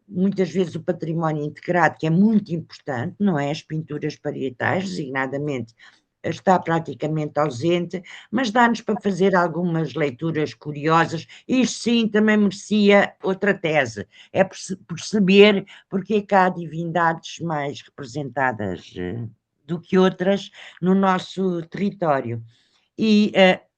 muitas vezes o património integrado, que é muito importante, não é? As pinturas parietais, designadamente, está praticamente ausente, mas dá-nos para fazer algumas leituras curiosas. Isto sim também merecia outra tese, é perceber porque é que há divindades mais representadas do que outras no nosso território. E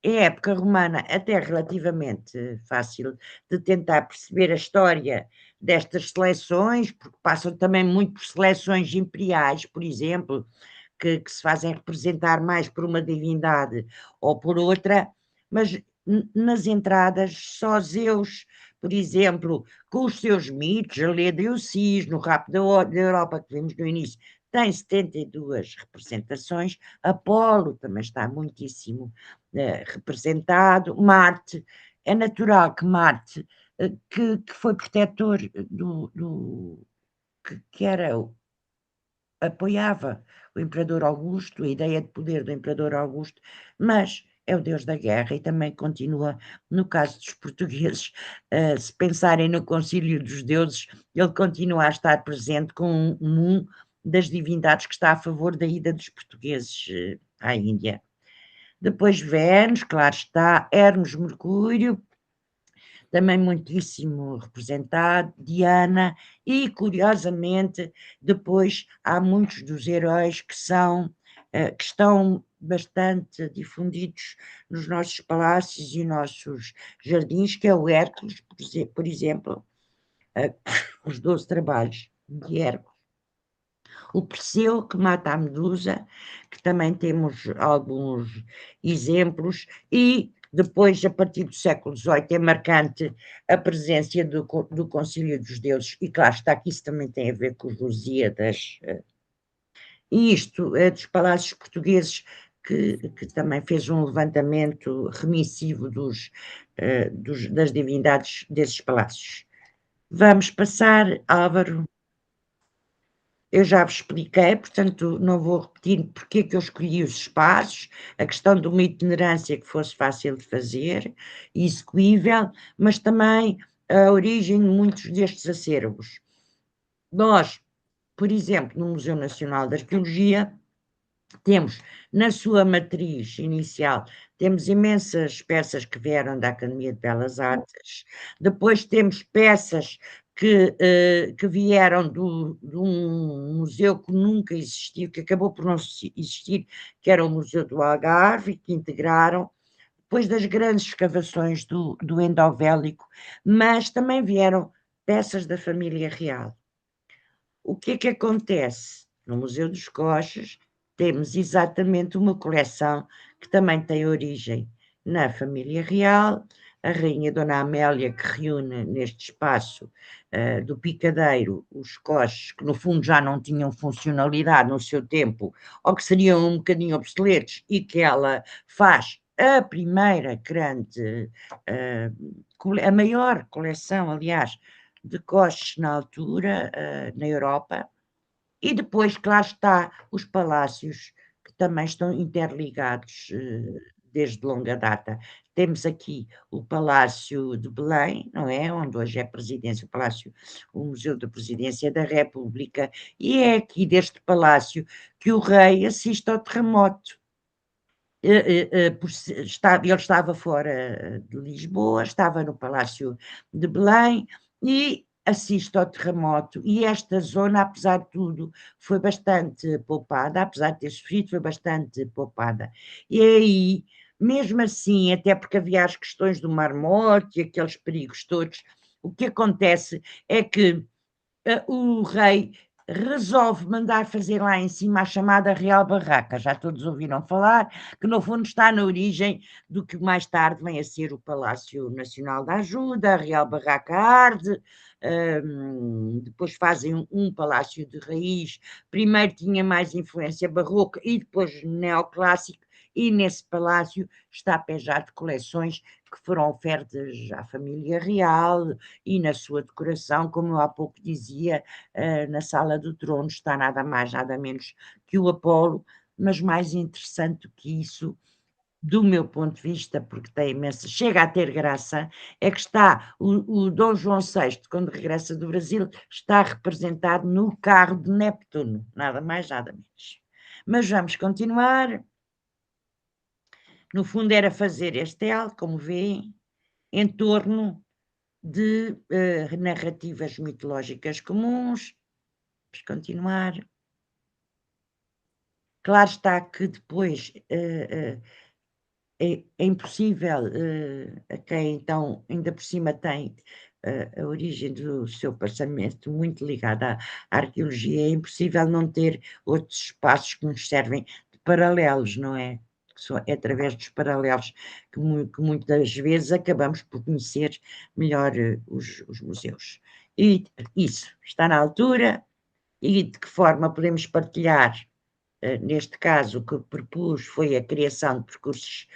a época romana até relativamente fácil de tentar perceber a história destas seleções, porque passam também muito por seleções imperiais, por exemplo, que se fazem representar mais por uma divindade ou por outra, mas nas entradas só Zeus, por exemplo, com os seus mitos, a Leda e o Cisne, no Rapo da Europa que vimos no início, tem 72 representações, Apolo também está muitíssimo representado, Marte, é natural que Marte, que foi protetor que era apoiava o Imperador Augusto, a ideia de poder do Imperador Augusto, mas é o deus da guerra e também continua, no caso dos portugueses, se pensarem no concílio dos deuses, ele continua a estar presente com um das divindades que está a favor da ida dos portugueses à Índia. Depois Vênus, claro está, Hermes, Mercúrio, também muitíssimo representado, Diana, e curiosamente depois há muitos dos heróis que estão bastante difundidos nos nossos palácios e nossos jardins, que é o Hércules, por exemplo, os 12 trabalhos de Hércules, o Perseu que mata a Medusa, que também temos alguns exemplos, e depois, a partir do século XVIII, é marcante a presença do Concílio dos Deuses, e claro está que isso também tem a ver com os Lusíadas, e isto é dos palácios portugueses, que também fez um levantamento remissivo das divindades desses palácios. Vamos passar, Álvaro. Eu já vos expliquei, portanto não vou repetir porque é que eu escolhi os espaços, a questão de uma itinerância que fosse fácil de fazer e execuível, mas também a origem de muitos destes acervos. Nós, por exemplo, no Museu Nacional de Arqueologia, temos na sua matriz inicial, temos imensas peças que vieram da Academia de Belas Artes, depois temos peças que vieram de um museu que nunca existiu, que acabou por não existir, que era o Museu do Algarve, que integraram, depois das grandes escavações do Endovélico, mas também vieram peças da família real. O que é que acontece? No Museu dos Coches temos exatamente uma coleção que também tem origem na família real, a rainha Dona Amélia, que reúne neste espaço do Picadeiro os coches que no fundo já não tinham funcionalidade no seu tempo, ou que seriam um bocadinho obsoletos, e que ela faz a primeira grande, a maior coleção, aliás, de coches na altura, na Europa, e depois, claro está, os palácios, que também estão interligados desde longa data. Temos aqui o Palácio de Belém, não é? Onde hoje é a presidência, o Museu da Presidência da República, e é aqui deste palácio que o rei assiste ao terremoto. Ele estava fora de Lisboa, estava no Palácio de Belém e assiste ao terremoto, e esta zona, apesar de tudo, foi bastante poupada, apesar de ter sofrido, foi bastante poupada. E aí, mesmo assim, até porque havia as questões do Mar Morto e aqueles perigos todos, o que acontece é que o rei resolve mandar fazer lá em cima a chamada Real Barraca, já todos ouviram falar, que no fundo está na origem do que mais tarde vem a ser o Palácio Nacional da Ajuda, a Real Barraca arde, depois fazem um palácio de raiz, primeiro tinha mais influência barroca e depois neoclássico, e nesse palácio está pejado de coleções que foram ofertas à família real, e na sua decoração, como eu há pouco dizia, na Sala do Trono está nada mais, nada menos que o Apolo, mas mais interessante do que isso, do meu ponto de vista, porque tem imensa, chega a ter graça, é que está o Dom João VI, quando regressa do Brasil, está representado no carro de Neptuno, nada mais, nada menos. Mas vamos continuar. No fundo era fazer este L, como vêem, em torno de narrativas mitológicas comuns. Vamos continuar. Claro está que depois é impossível a quem então ainda por cima tem a origem do seu pensamento muito ligada à arqueologia, é impossível não ter outros espaços que nos servem de paralelos, não é? É através dos paralelos que muitas vezes acabamos por conhecer melhor os museus. E isso está na altura, e de que forma podemos partilhar. Neste caso, o que propus foi a criação de percursos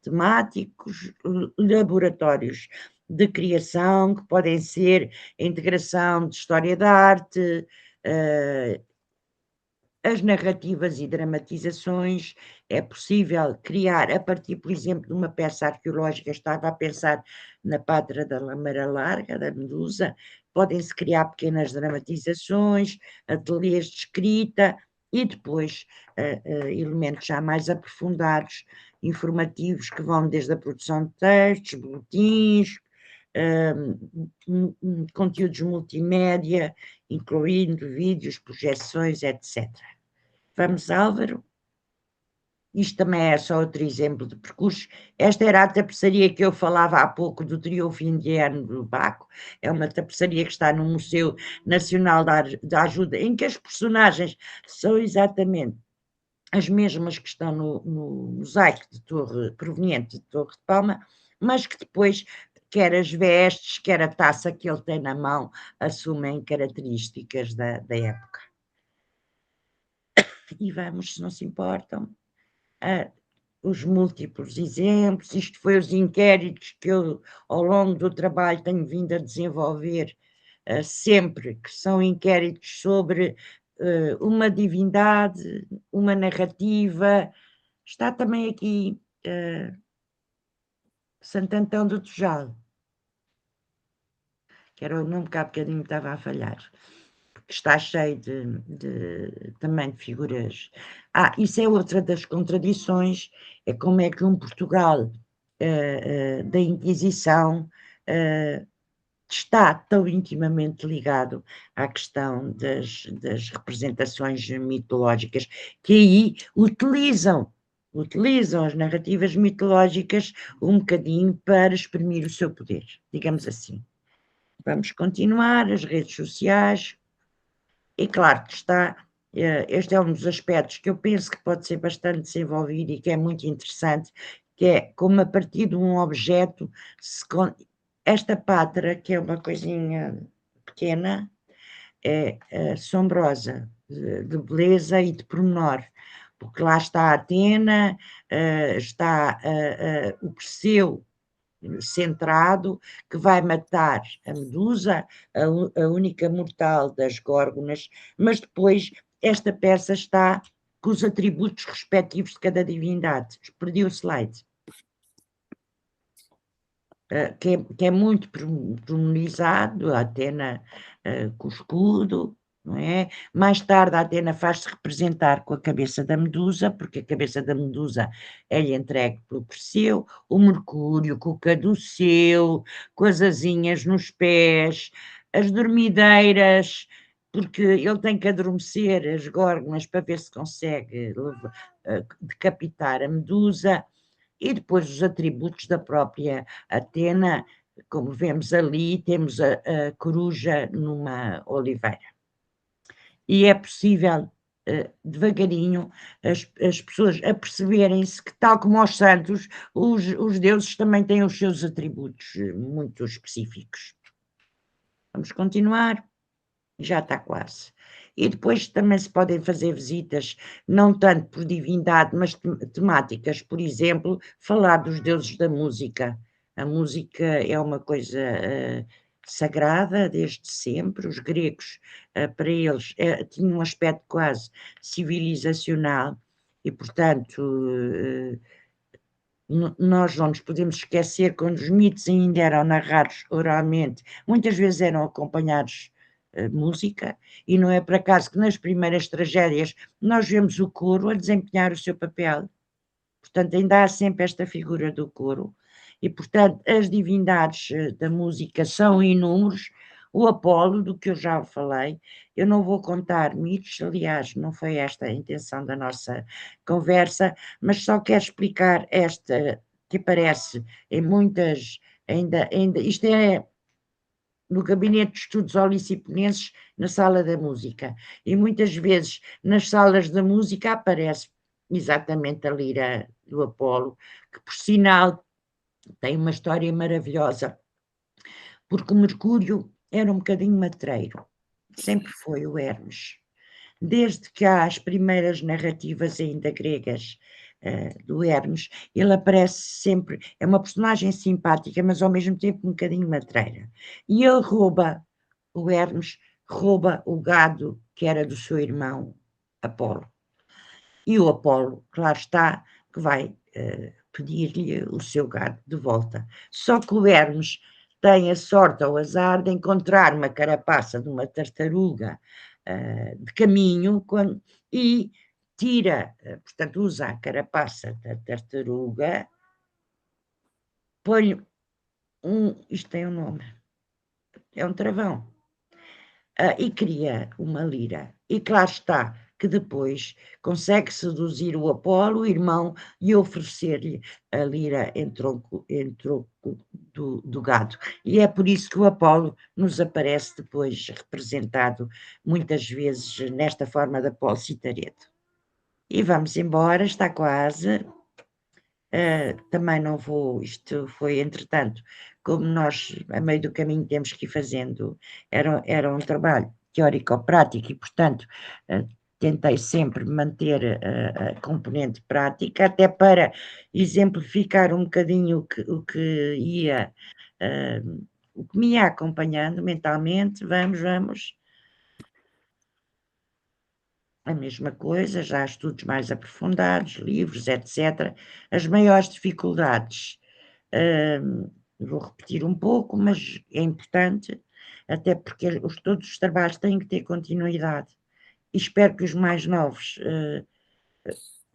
temáticos, laboratórios de criação, que podem ser a integração de história da arte, as narrativas e dramatizações, é possível criar, a partir, por exemplo, de uma peça arqueológica, estava a pensar na Pátria da Lameira Larga, da Medusa, podem-se criar pequenas dramatizações, ateliês de escrita e depois elementos já mais aprofundados, informativos, que vão desde a produção de textos, boletins, conteúdos multimédia, incluindo vídeos, projeções, etc. Vamos, Álvaro? Isto também é só outro exemplo de percurso. Esta era a tapeçaria que eu falava há pouco do Triunfo Indiano do Baco. É uma tapeçaria que está no Museu Nacional da Ajuda, em que as personagens são exatamente as mesmas que estão no mosaico de Torre, proveniente de Torre de Palma, mas que depois, quer as vestes, quer a taça que ele tem na mão, assumem características da época. E vamos, se não se importam, os múltiplos exemplos. Isto foi os inquéritos que eu, ao longo do trabalho, tenho vindo a desenvolver, sempre que são inquéritos sobre uma divindade, uma narrativa. Está também aqui Santo Antão do Tujal, que era o nome que há bocadinho estava a falhar. Está cheio também de figuras. Isso é outra das contradições, é como é que um Portugal da Inquisição está tão intimamente ligado à questão das representações mitológicas, que aí utilizam as narrativas mitológicas um bocadinho para exprimir o seu poder, digamos assim. Vamos continuar, as redes sociais. E claro que este é um dos aspectos que eu penso que pode ser bastante desenvolvido e que é muito interessante, que é como a partir de um objeto, esta pátria, que é uma coisinha pequena, é assombrosa, de beleza e de pormenor, porque lá está a Atena, está o Perseu centrado, que vai matar a Medusa, a única mortal das Górgonas, mas depois esta peça está com os atributos respectivos de cada divindade. Perdi o slide. Que é muito pormenorizado, a Atena com o escudo, não é? Mais tarde a Atena faz-se representar com a cabeça da Medusa, porque a cabeça da Medusa é-lhe entregue pelo Perseu, o Mercúrio com o caduceu, com as asinhas nos pés, as dormideiras, porque ele tem que adormecer as górgonas para ver se consegue decapitar a Medusa, e depois os atributos da própria Atena, como vemos ali, temos a coruja numa oliveira. E é possível, devagarinho, as pessoas aperceberem-se que, tal como os santos, os deuses também têm os seus atributos muito específicos. Vamos continuar? Já está quase. E depois também se podem fazer visitas, não tanto por divindade, mas temáticas, por exemplo, falar dos deuses da música. A música é uma coisa sagrada desde sempre. Os gregos, para eles, tinham um aspecto quase civilizacional e, portanto, nós não nos podemos esquecer quando os mitos ainda eram narrados oralmente, muitas vezes eram acompanhados música, e não é por acaso que nas primeiras tragédias nós vemos o coro a desempenhar o seu papel. Portanto, ainda há sempre esta figura do coro, e portanto as divindades da música são inúmeros. O Apolo, do que eu já falei, eu não vou contar mitos, aliás, não foi esta a intenção da nossa conversa, mas só quero explicar esta, que aparece em muitas, ainda isto é no Gabinete de Estudos Oliciponenses, na Sala da Música. E muitas vezes nas salas da música aparece exatamente a lira do Apolo, que por sinal tem uma história maravilhosa, porque o Mercúrio era um bocadinho matreiro, sempre foi o Hermes. Desde que há as primeiras narrativas ainda gregas do Hermes, ele aparece sempre, é uma personagem simpática, mas ao mesmo tempo um bocadinho matreira. E o Hermes rouba o gado que era do seu irmão, Apolo. E o Apolo, claro está, que vai pedir-lhe o seu gado de volta. Só que o Hermes tem a sorte ou o azar de encontrar uma carapaça de uma tartaruga de caminho e tira, portanto, usa a carapaça da tartaruga, põe isto tem um nome, é um travão, e cria uma lira. E claro está que depois consegue seduzir o Apolo, o irmão, e oferecer-lhe a lira em troco do gado. E é por isso que o Apolo nos aparece depois representado muitas vezes nesta forma de Apolo Citareto. E vamos embora, está quase. Também não vou, isto foi entretanto, como nós a meio do caminho temos que ir fazendo, era um trabalho teórico-prático e portanto tentei sempre manter a componente prática, até para exemplificar um bocadinho o que ia, o que me ia acompanhando mentalmente. Vamos. A mesma coisa, já há estudos mais aprofundados, livros, etc. As maiores dificuldades, vou repetir um pouco, mas é importante, até porque todos os trabalhos têm que ter continuidade. E espero que os mais novos,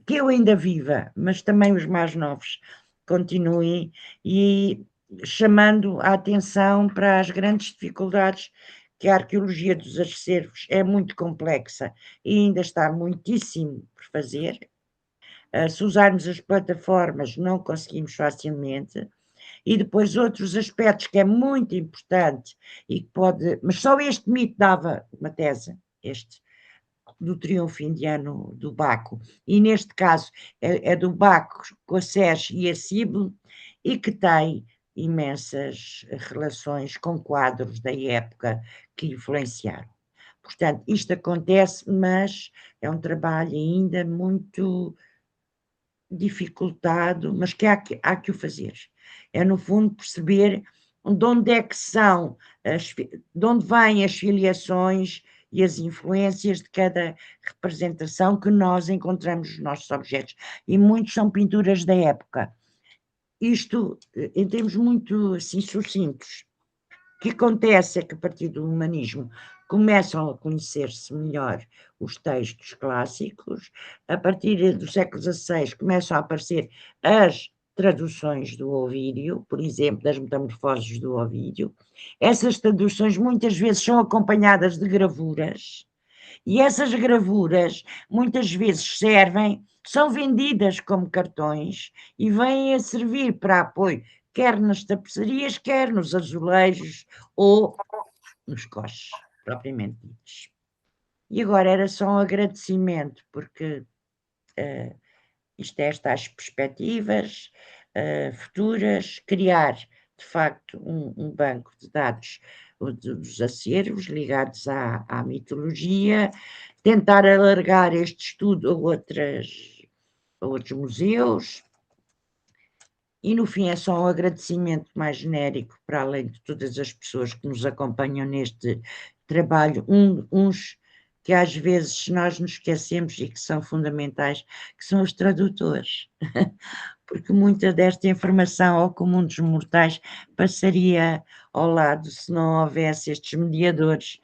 que eu ainda viva, mas também os mais novos, continuem e chamando a atenção para as grandes dificuldades que a arqueologia dos acervos é muito complexa e ainda está muitíssimo por fazer. Se usarmos as plataformas, não conseguimos facilmente. E depois outros aspectos que é muito importante e que pode. Mas só este mito dava uma tese, este do triunfo indiano do Baco, e neste caso é do Baco com a Sege e a Cible, e que tem imensas relações com quadros da época que influenciaram. Portanto, isto acontece, mas é um trabalho ainda muito dificultado, mas que há que o fazer. É, no fundo, perceber de onde é que são, de onde vêm as filiações e as influências de cada representação que nós encontramos nos nossos objetos. E muitos são pinturas da época. Isto, em termos muito assim, sucintos. O que acontece é que a partir do humanismo começam a conhecer-se melhor os textos clássicos, a partir do século XVI começam a aparecer as traduções do Ovídio, por exemplo, das Metamorfoses do Ovídio. Essas traduções muitas vezes são acompanhadas de gravuras, e essas gravuras muitas vezes são vendidas como cartões e vêm a servir para apoio, quer nas tapeçarias, quer nos azulejos ou nos coches, propriamente ditos. E agora era só um agradecimento, porque isto é estas perspectivas futuras, criar de facto um banco de dados dos acervos ligados à mitologia, tentar alargar este estudo a outros museus, e no fim é só um agradecimento mais genérico, para além de todas as pessoas que nos acompanham neste trabalho, uns que às vezes nós nos esquecemos e que são fundamentais, que são os tradutores, porque muita desta informação ao comum dos mortais passaria ao lado se não houvesse estes mediadores.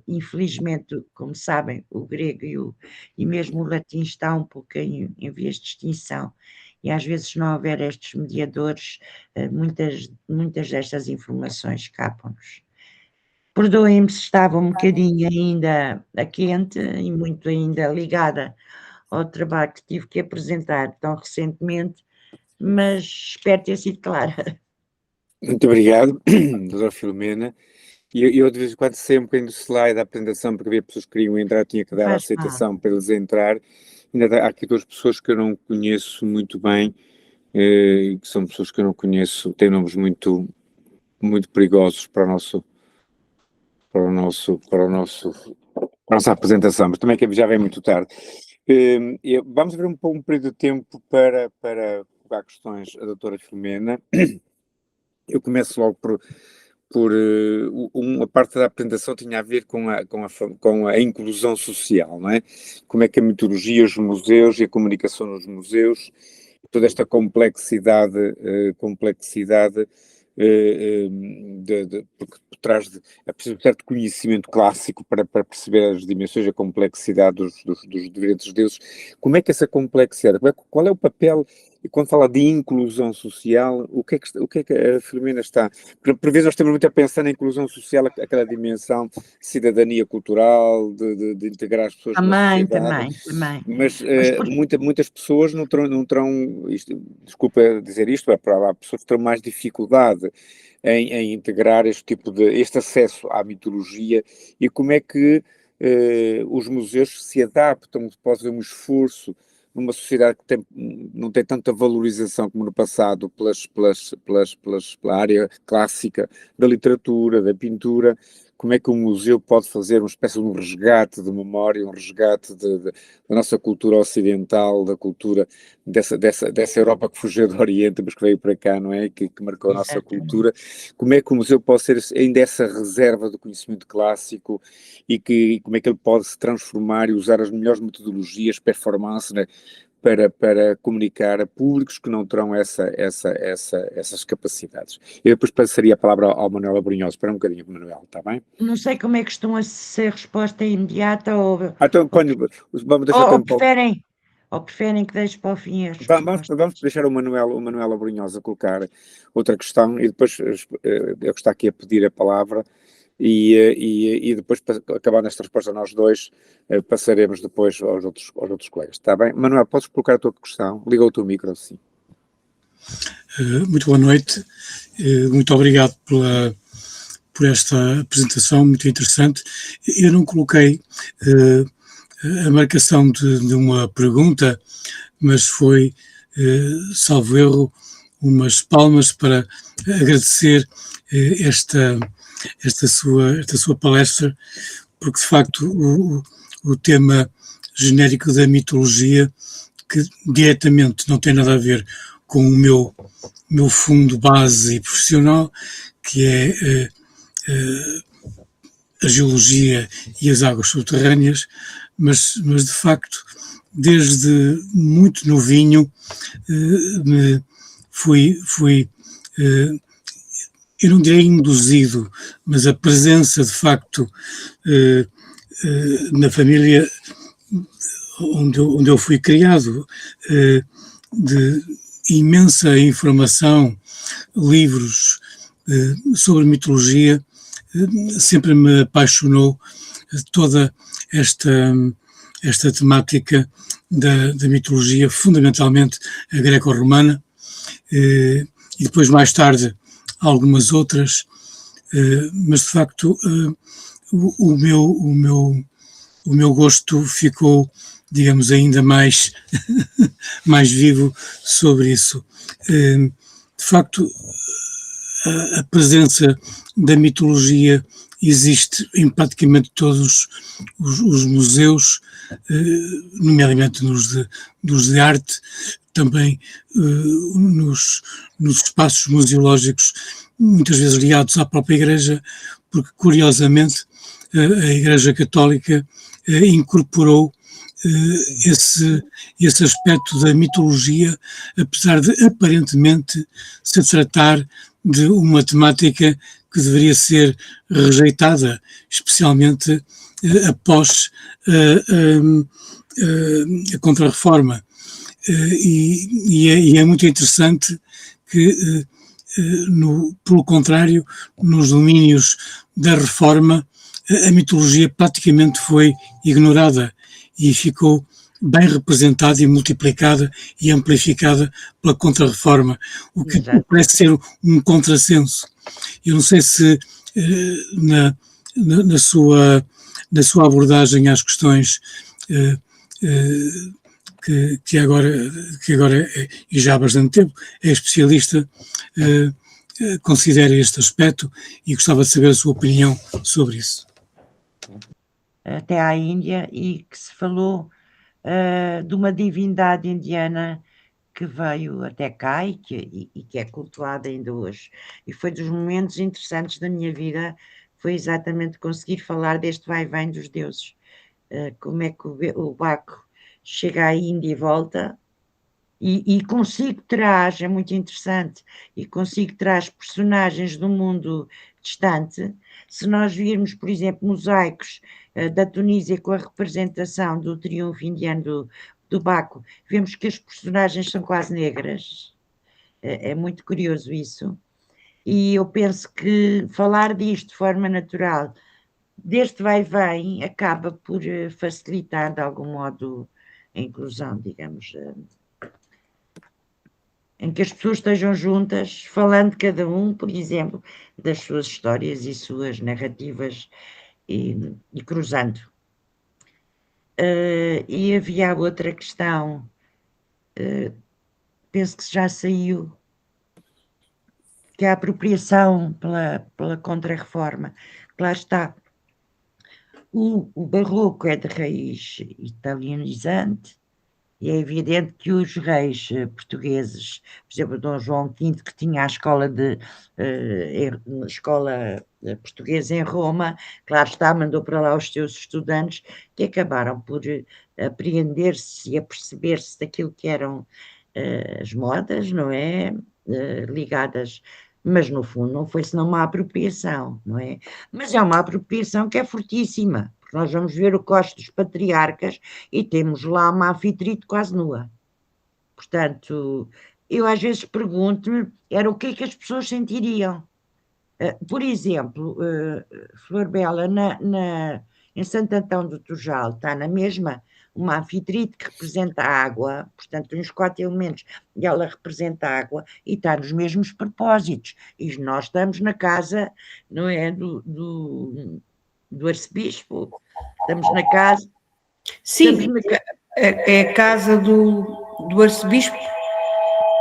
Infelizmente, como sabem, o grego e mesmo o latim está um pouquinho em vias de extinção, e às vezes se não houver estes mediadores, muitas destas informações escapam-nos. Perdoem-me se estava um bocadinho ainda a quente e muito ainda ligada ao trabalho que tive que apresentar tão recentemente, mas espero ter sido clara. Muito obrigado, doutora Filomena. E eu de vez em quando sei um bocadinho do slide da apresentação, porque havia pessoas que queriam entrar, tinha que dar a aceitação para eles entrar. Ainda há aqui duas pessoas que eu não conheço muito bem, que são pessoas que eu não conheço, têm nomes muito, muito perigosos para a nossa apresentação, mas também que já vem muito tarde. Vamos ver um período de tempo para colocar questões à doutora Filomena. Eu começo logo a parte da apresentação tinha a ver com a inclusão social, não é? Como é que a mitologia, os museus e a comunicação nos museus, toda esta complexidade, porque por trás é preciso um certo conhecimento clássico para perceber as dimensões e a complexidade dos diferentes deuses. Como é que essa complexidade, qual é o papel, e quando fala de inclusão social, o que é que a Filomena está? Por vezes nós estamos muito a pensar na inclusão social, aquela dimensão de cidadania cultural, de integrar as pessoas na sociedade. Também. Mas muitas pessoas não terão desculpa dizer isto, há pessoas que terão mais dificuldade em integrar este acesso à mitologia, e como é que os museus se adaptam, pode haver um esforço numa sociedade que não tem tanta valorização como no passado pela área clássica da literatura, da pintura. Como é que o museu pode fazer uma espécie de um resgate de memória, um resgate da nossa cultura ocidental, da cultura dessa Europa que fugiu do Oriente, mas que veio para cá, não é? Que marcou a nossa cultura. Como é que o museu pode ser ainda essa reserva do conhecimento clássico, e como é que ele pode se transformar e usar as melhores metodologias, performance, né, para comunicar a públicos que não terão essas capacidades. Eu depois passaria a palavra ao Manuel Abrunhosa. Espera um bocadinho, Manuel, está bem? Não sei como é que estão a ser resposta imediata Então, vamos deixar ou preferem que deixe para o fim as Vamos deixar o Manuel Abrunhosa colocar outra questão, e depois eu estou aqui a pedir a palavra, e depois, acabando esta resposta nós dois, passaremos depois aos outros colegas. Está bem? Manuel, podes colocar a tua questão? Liga o teu micro, sim. Muito boa noite. Muito obrigado por esta apresentação muito interessante. Eu não coloquei a marcação de uma pergunta, mas foi, salvo erro, umas palmas para agradecer esta sua palestra, porque de facto o tema genérico da mitologia, que diretamente não tem nada a ver com o meu fundo base e profissional, que é a geologia e as águas subterrâneas, mas de facto, desde muito novinho, fui eu não direi induzido, mas a presença de facto na família onde eu fui criado, de imensa informação, livros sobre mitologia, sempre me apaixonou toda esta temática da mitologia, fundamentalmente a greco-romana, e depois mais tarde algumas outras, mas de facto o meu gosto ficou, digamos, ainda mais vivo sobre isso. De facto, a presença da mitologia existe em praticamente todos os museus, nomeadamente nos de arte, também nos espaços museológicos, muitas vezes ligados à própria Igreja, porque, curiosamente, a Igreja Católica incorporou esse aspecto da mitologia, apesar de aparentemente se tratar de uma temática que deveria ser rejeitada, especialmente após a Contra-Reforma. E é muito interessante que, pelo contrário, nos domínios da Reforma, a mitologia praticamente foi ignorada e ficou bem representada e multiplicada e amplificada pela Contra-Reforma, o que parece ser um contrassenso. Eu não sei se na sua abordagem às questões que agora e já há bastante tempo, é especialista, considera este aspecto, e gostava de saber a sua opinião sobre isso. Até à Índia, e que se falou de uma divindade indiana que veio até cá e que é cultuada ainda hoje. E foi dos momentos interessantes da minha vida, foi exatamente conseguir falar deste vai-vem dos deuses. Como é que o Baco chega à Índia e volta, e consigo traz, é muito interessante, e consigo traz personagens do mundo distante. Se nós virmos, por exemplo, mosaicos da Tunísia com a representação do triunfo indiano do Baco, vemos que as personagens são quase negras. É muito curioso isso. E eu penso que falar disto de forma natural, deste vai-vem, acaba por facilitar de algum modo a inclusão, digamos, em que as pessoas estejam juntas, falando cada um, por exemplo, das suas histórias e suas narrativas e cruzando. E havia outra questão, penso que já saiu, que é a apropriação pela Contra-Reforma. Lá está. O barroco é de raiz italianizante, e é evidente que os reis portugueses, por exemplo, Dom João V, que tinha a escola portuguesa em Roma, claro está, mandou para lá os seus estudantes, que acabaram por apreender-se e aperceber-se daquilo que eram as modas, não é? Ligadas, mas no fundo não foi senão uma apropriação, não é? Mas é uma apropriação que é fortíssima, porque nós vamos ver o Coste dos Patriarcas e temos lá uma anfitrite quase nua. Portanto, eu às vezes pergunto-me, era o que é que as pessoas sentiriam? Por exemplo, Flor Bela, em Santo Antão do Turjal, está na mesma uma anfitrite que representa a água, portanto, uns 4 elementos, e ela representa a água, e está nos mesmos propósitos. E nós estamos na casa, não é, do arcebispo, estamos na casa... Sim, é a casa do arcebispo,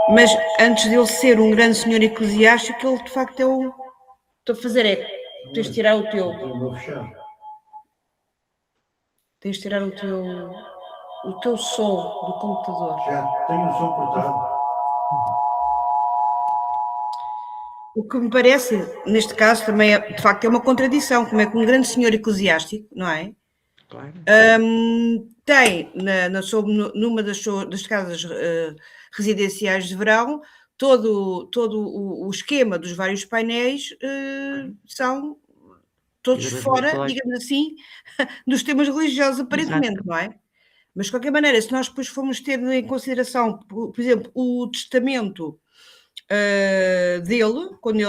mas antes dele ser um grande senhor eclesiástico, ele de facto é o... Estou a fazer tens de tirar o teu... Tens de tirar o teu som do computador. Já tenho o som cortado. O que me parece, neste caso, também é, de facto, é uma contradição, como é que um grande senhor eclesiástico, não é? Claro. Tem numa das casas residenciais de verão, todo o esquema dos vários painéis são todos fora, digamos assim, dos temas religiosos, aparentemente, Exato. não é? Mas, de qualquer maneira, se nós depois formos ter em consideração, por exemplo, o testamento dele, quando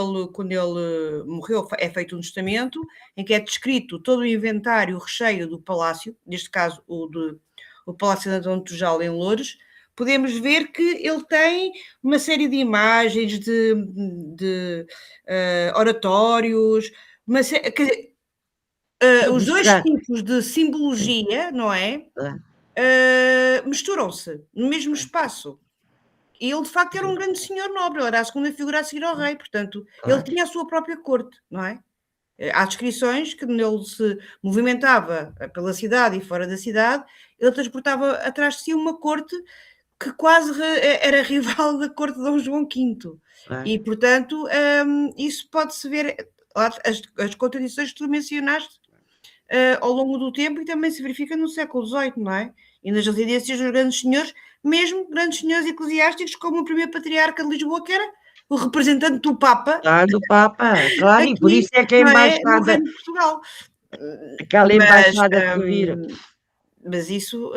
ele morreu, é feito um testamento em que é descrito todo o inventário, o recheio do palácio, neste caso o Palácio de Antão de Turjal em Loures, podemos ver que ele tem uma série de imagens, de oratórios, os dois tipos de simbologia, não é? Misturam-se no mesmo espaço. E ele, de facto, era um grande senhor nobre, ele era a segunda figura a seguir ao rei, portanto, ele tinha a sua própria corte, não é? Há descrições que ele se movimentava pela cidade e fora da cidade, ele transportava atrás de si uma corte que quase era rival da corte de Dom João V. E, portanto, isso pode-se ver, as contradições que tu mencionaste ao longo do tempo, e também se verifica no século XVIII, não é? E nas residências dos grandes senhores, mesmo grandes senhores eclesiásticos, como o primeiro patriarca de Lisboa, que era o representante do Papa. Do Papa, claro, aqui, e por isso é que a embaixada... no Reino de Portugal. Aquela embaixada que vira... Mas isso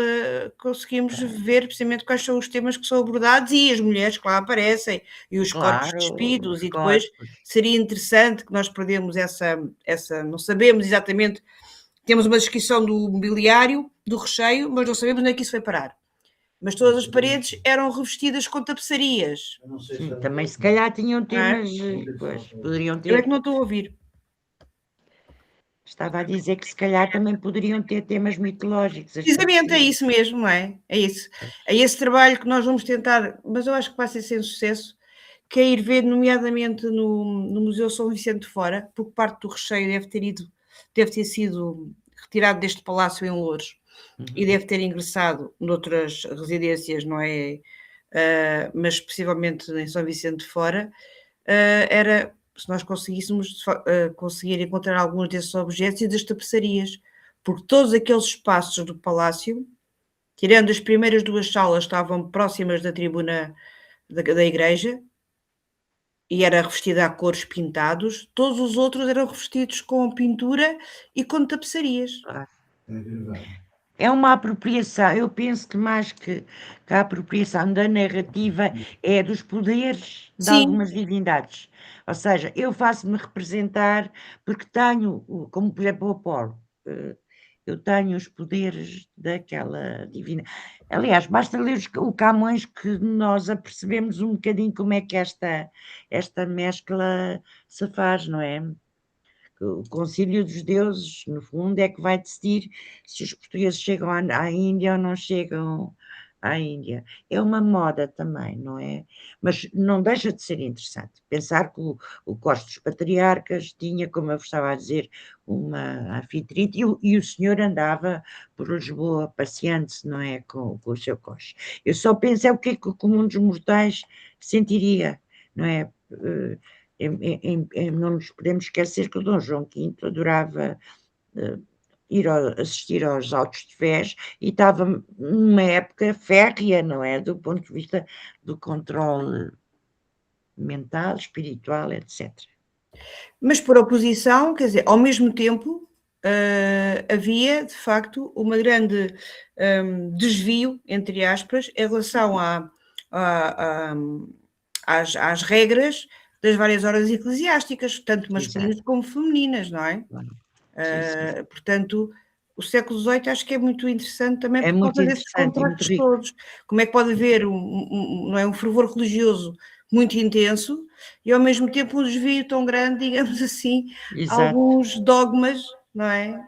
conseguimos ver precisamente quais são os temas que são abordados e as mulheres que lá aparecem e os corpos despidos, e depois seria interessante que nós perdemos essa, não sabemos exatamente, temos uma descrição do mobiliário, do recheio, mas não sabemos onde é que isso foi parar. Mas todas as paredes eram revestidas com tapeçarias. Sim, também se calhar tinham temas, poderiam ter... Eu é que não estou a ouvir. Estava a dizer que se calhar também poderiam ter temas mitológicos. Precisamente, é isso mesmo, não é? É isso. É esse trabalho que nós vamos tentar, mas eu acho que vai ser sem sucesso, que é ir ver, nomeadamente no Museu São Vicente de Fora, porque parte do recheio deve ter sido retirado deste palácio em Loures e deve ter ingressado noutras residências, não é? mas possivelmente em São Vicente de Fora, era se nós conseguíssemos conseguir encontrar alguns desses objetos e das tapeçarias, porque todos aqueles espaços do palácio, tirando as primeiras 2 salas, estavam próximas da tribuna da igreja, e era revestida a cores pintados, todos os outros eram revestidos com pintura e com tapeçarias. É uma apropriação, eu penso que mais que a apropriação da narrativa é dos poderes de Sim. algumas divindades. Ou seja, eu faço-me representar porque tenho, como por exemplo o Apolo, eu tenho os poderes daquela divina. Aliás, basta ler o Camões que nós apercebemos um bocadinho como é que esta mescla se faz, não é? O Concílio dos Deuses, no fundo, é que vai decidir se os portugueses chegam à Índia ou não chegam à Índia. É uma moda também, não é? Mas não deixa de ser interessante pensar que o Costas dos Patriarcas tinha, como eu vos estava a dizer, uma anfitrite e o senhor andava por Lisboa passeando-se, não é? Com o seu coche. Eu só penso é o que é que o comum dos mortais sentiria, não é? Não nos podemos esquecer que o Dom João V adorava assistir aos autos de fés e estava numa época férrea, não é? Do ponto de vista do controle mental, espiritual, etc. Mas por oposição, quer dizer, ao mesmo tempo, havia de facto uma grande desvio, entre aspas, em relação às regras das várias ordens eclesiásticas, tanto masculinas como femininas, não é? Sim. Portanto, o século XVIII acho que é muito interessante também É por muito causa desses interessante e muito contrastes rico. todos. Como é que pode haver não é, um fervor religioso muito intenso e ao mesmo tempo um desvio tão grande, digamos assim, Exato. alguns dogmas, não é?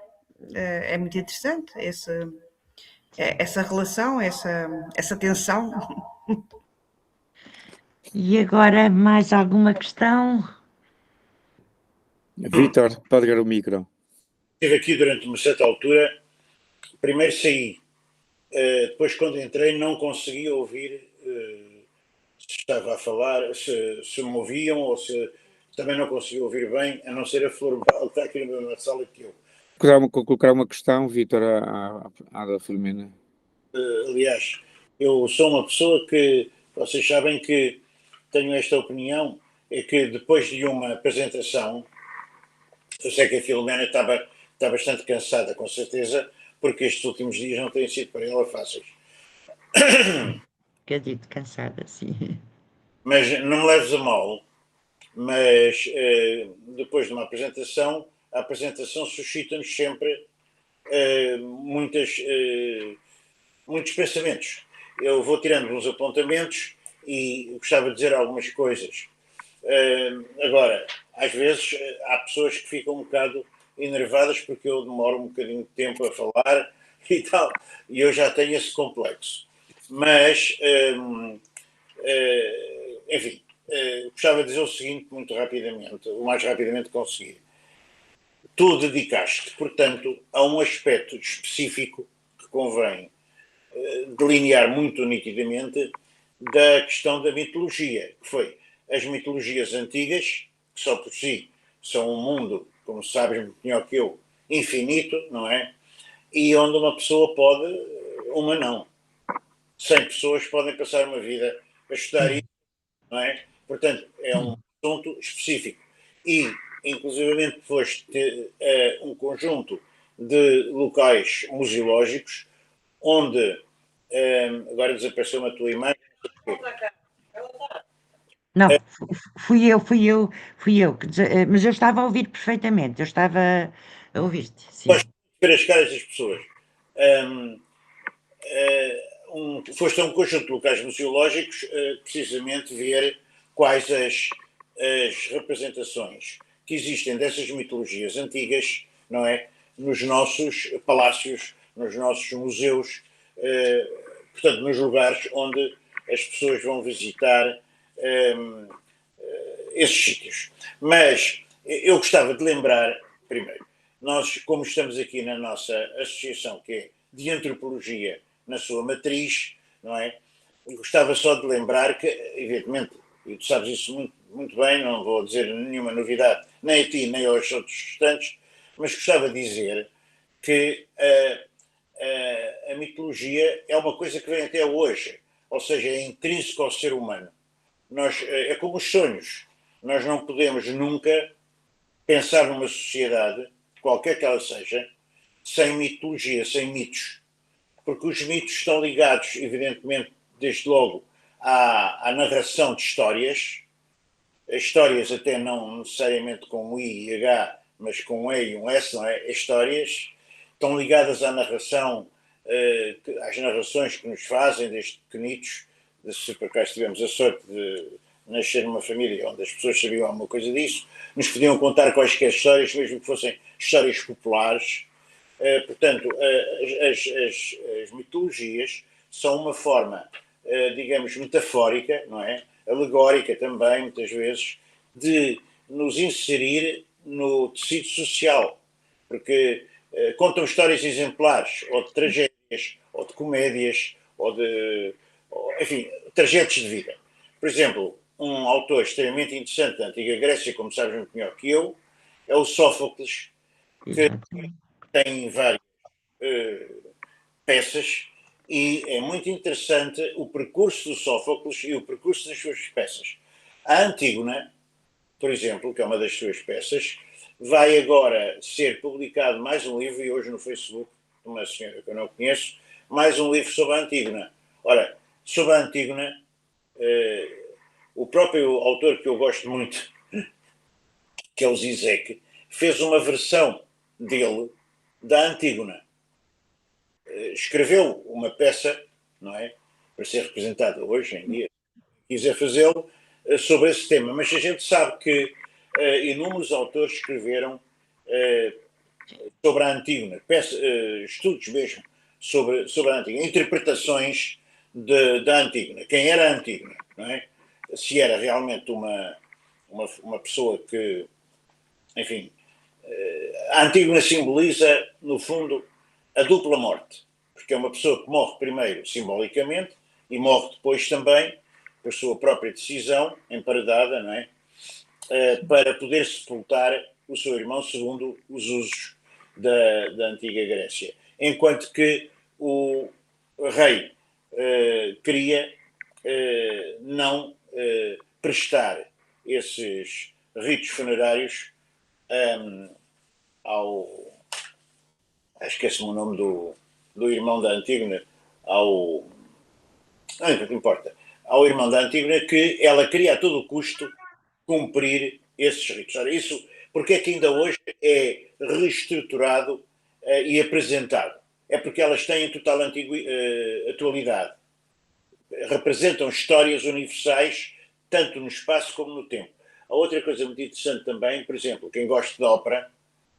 É muito interessante essa relação, essa tensão. E agora mais alguma questão? Vítor, pode ligar o micro. Estive aqui durante uma certa altura, primeiro saí, depois quando entrei não consegui ouvir se estava a falar, se me ouviam ou se também não consegui ouvir bem, a não ser a Flor Val, que está aqui na mesma sala que eu. Colocar uma questão, Vítor, à da Filomena. Aliás, eu sou uma pessoa que, vocês sabem que tenho esta opinião, é que depois de uma apresentação, eu sei que a Filomena está bastante cansada, com certeza, porque estes últimos dias não têm sido para ela fáceis. Acredito, cansada, sim. Mas não me leves a mal, mas depois de uma apresentação, a apresentação suscita-nos sempre muitos pensamentos. Eu vou tirando uns apontamentos e gostava de dizer algumas coisas. Agora, às vezes há pessoas que ficam um bocado enervadas porque eu demoro um bocadinho de tempo a falar e tal, e eu já tenho esse complexo. Mas, enfim, gostava de dizer o seguinte muito rapidamente, o mais rapidamente que conseguir. Tu dedicaste, portanto, a um aspecto específico que convém delinear muito nitidamente da questão da mitologia, que foi as mitologias antigas, que só por si são um mundo, como sabes melhor que eu, infinito, não é? E onde uma pessoa pode, uma não. 100 pessoas podem passar uma vida a estudar isso, não é? Portanto, é um assunto específico. E, inclusivamente, foste um conjunto de locais museológicos onde, agora desapareceu-me a tua imagem. Não, fui eu, mas eu estava a ouvir perfeitamente, eu estava a ouvir-te, sim. Gosto de ver as caras das pessoas. Foste a um conjunto de locais museológicos precisamente ver quais as representações que existem dessas mitologias antigas, não é? Nos nossos palácios, nos nossos museus, portanto, nos lugares onde as pessoas vão visitar esses sítios. Mas eu gostava de lembrar, primeiro, nós, como estamos aqui na nossa associação, que é de antropologia na sua matriz, não é? gostava só de lembrar que, evidentemente, e tu sabes isso muito, muito bem, não vou dizer nenhuma novidade, nem a ti, nem aos outros restantes, mas gostava de dizer que a mitologia é uma coisa que vem até hoje, ou seja, é intrínseco ao ser humano. É como os sonhos. Nós não podemos nunca pensar numa sociedade, qualquer que ela seja, sem mitologia, sem mitos. Porque os mitos estão ligados, evidentemente, desde logo, à narração de histórias até não necessariamente com um I e H, mas com um E e um S, não é? Histórias estão ligadas à narração, às narrações que nos fazem desde pequenitos. Se por acaso tivemos a sorte de nascer numa família onde as pessoas sabiam alguma coisa disso, nos podiam contar quaisquer histórias, mesmo que fossem histórias populares. Portanto, as mitologias são uma forma, digamos, metafórica, não é? Alegórica também, muitas vezes, de nos inserir no tecido social, porque contam histórias exemplares, ou de tragédias, ou de comédias, enfim, trajetos de vida. Por exemplo, um autor extremamente interessante da antiga Grécia, como sabes muito melhor que eu, é o Sófocles, que tem várias peças, e é muito interessante o percurso do Sófocles e o percurso das suas peças. A Antígona, por exemplo, que é uma das suas peças, vai agora ser publicado mais um livro, e hoje no Facebook, de uma senhora que eu não conheço, mais um livro sobre a Antígona. Ora, sobre a Antígona, o próprio autor, que eu gosto muito, que é o Zizek, fez uma versão dele da Antígona. Escreveu uma peça, não é? Para ser representada hoje em dia, quiser fazê-lo, sobre esse tema. Mas a gente sabe que inúmeros autores escreveram sobre a Antígona, estudos mesmo sobre a Antígona, interpretações da Antígona. Quem era a Antígona, não é? Se era realmente uma pessoa que, enfim, a Antígona simboliza, no fundo, a dupla morte, porque é uma pessoa que morre primeiro simbolicamente e morre depois também por sua própria decisão, emparedada, não é? Para poder sepultar o seu irmão segundo os usos da antiga Grécia. Enquanto que o rei queria não prestar esses ritos funerários esquece-me o nome do irmão da Antígona, não importa, ao irmão da Antígona, que ela queria a todo custo cumprir esses ritos. Ora, isso, porque é que ainda hoje é reestruturado e apresentado? É porque elas têm total atualidade. Representam histórias universais, tanto no espaço como no tempo. A outra coisa muito interessante também, por exemplo, quem gosta de ópera,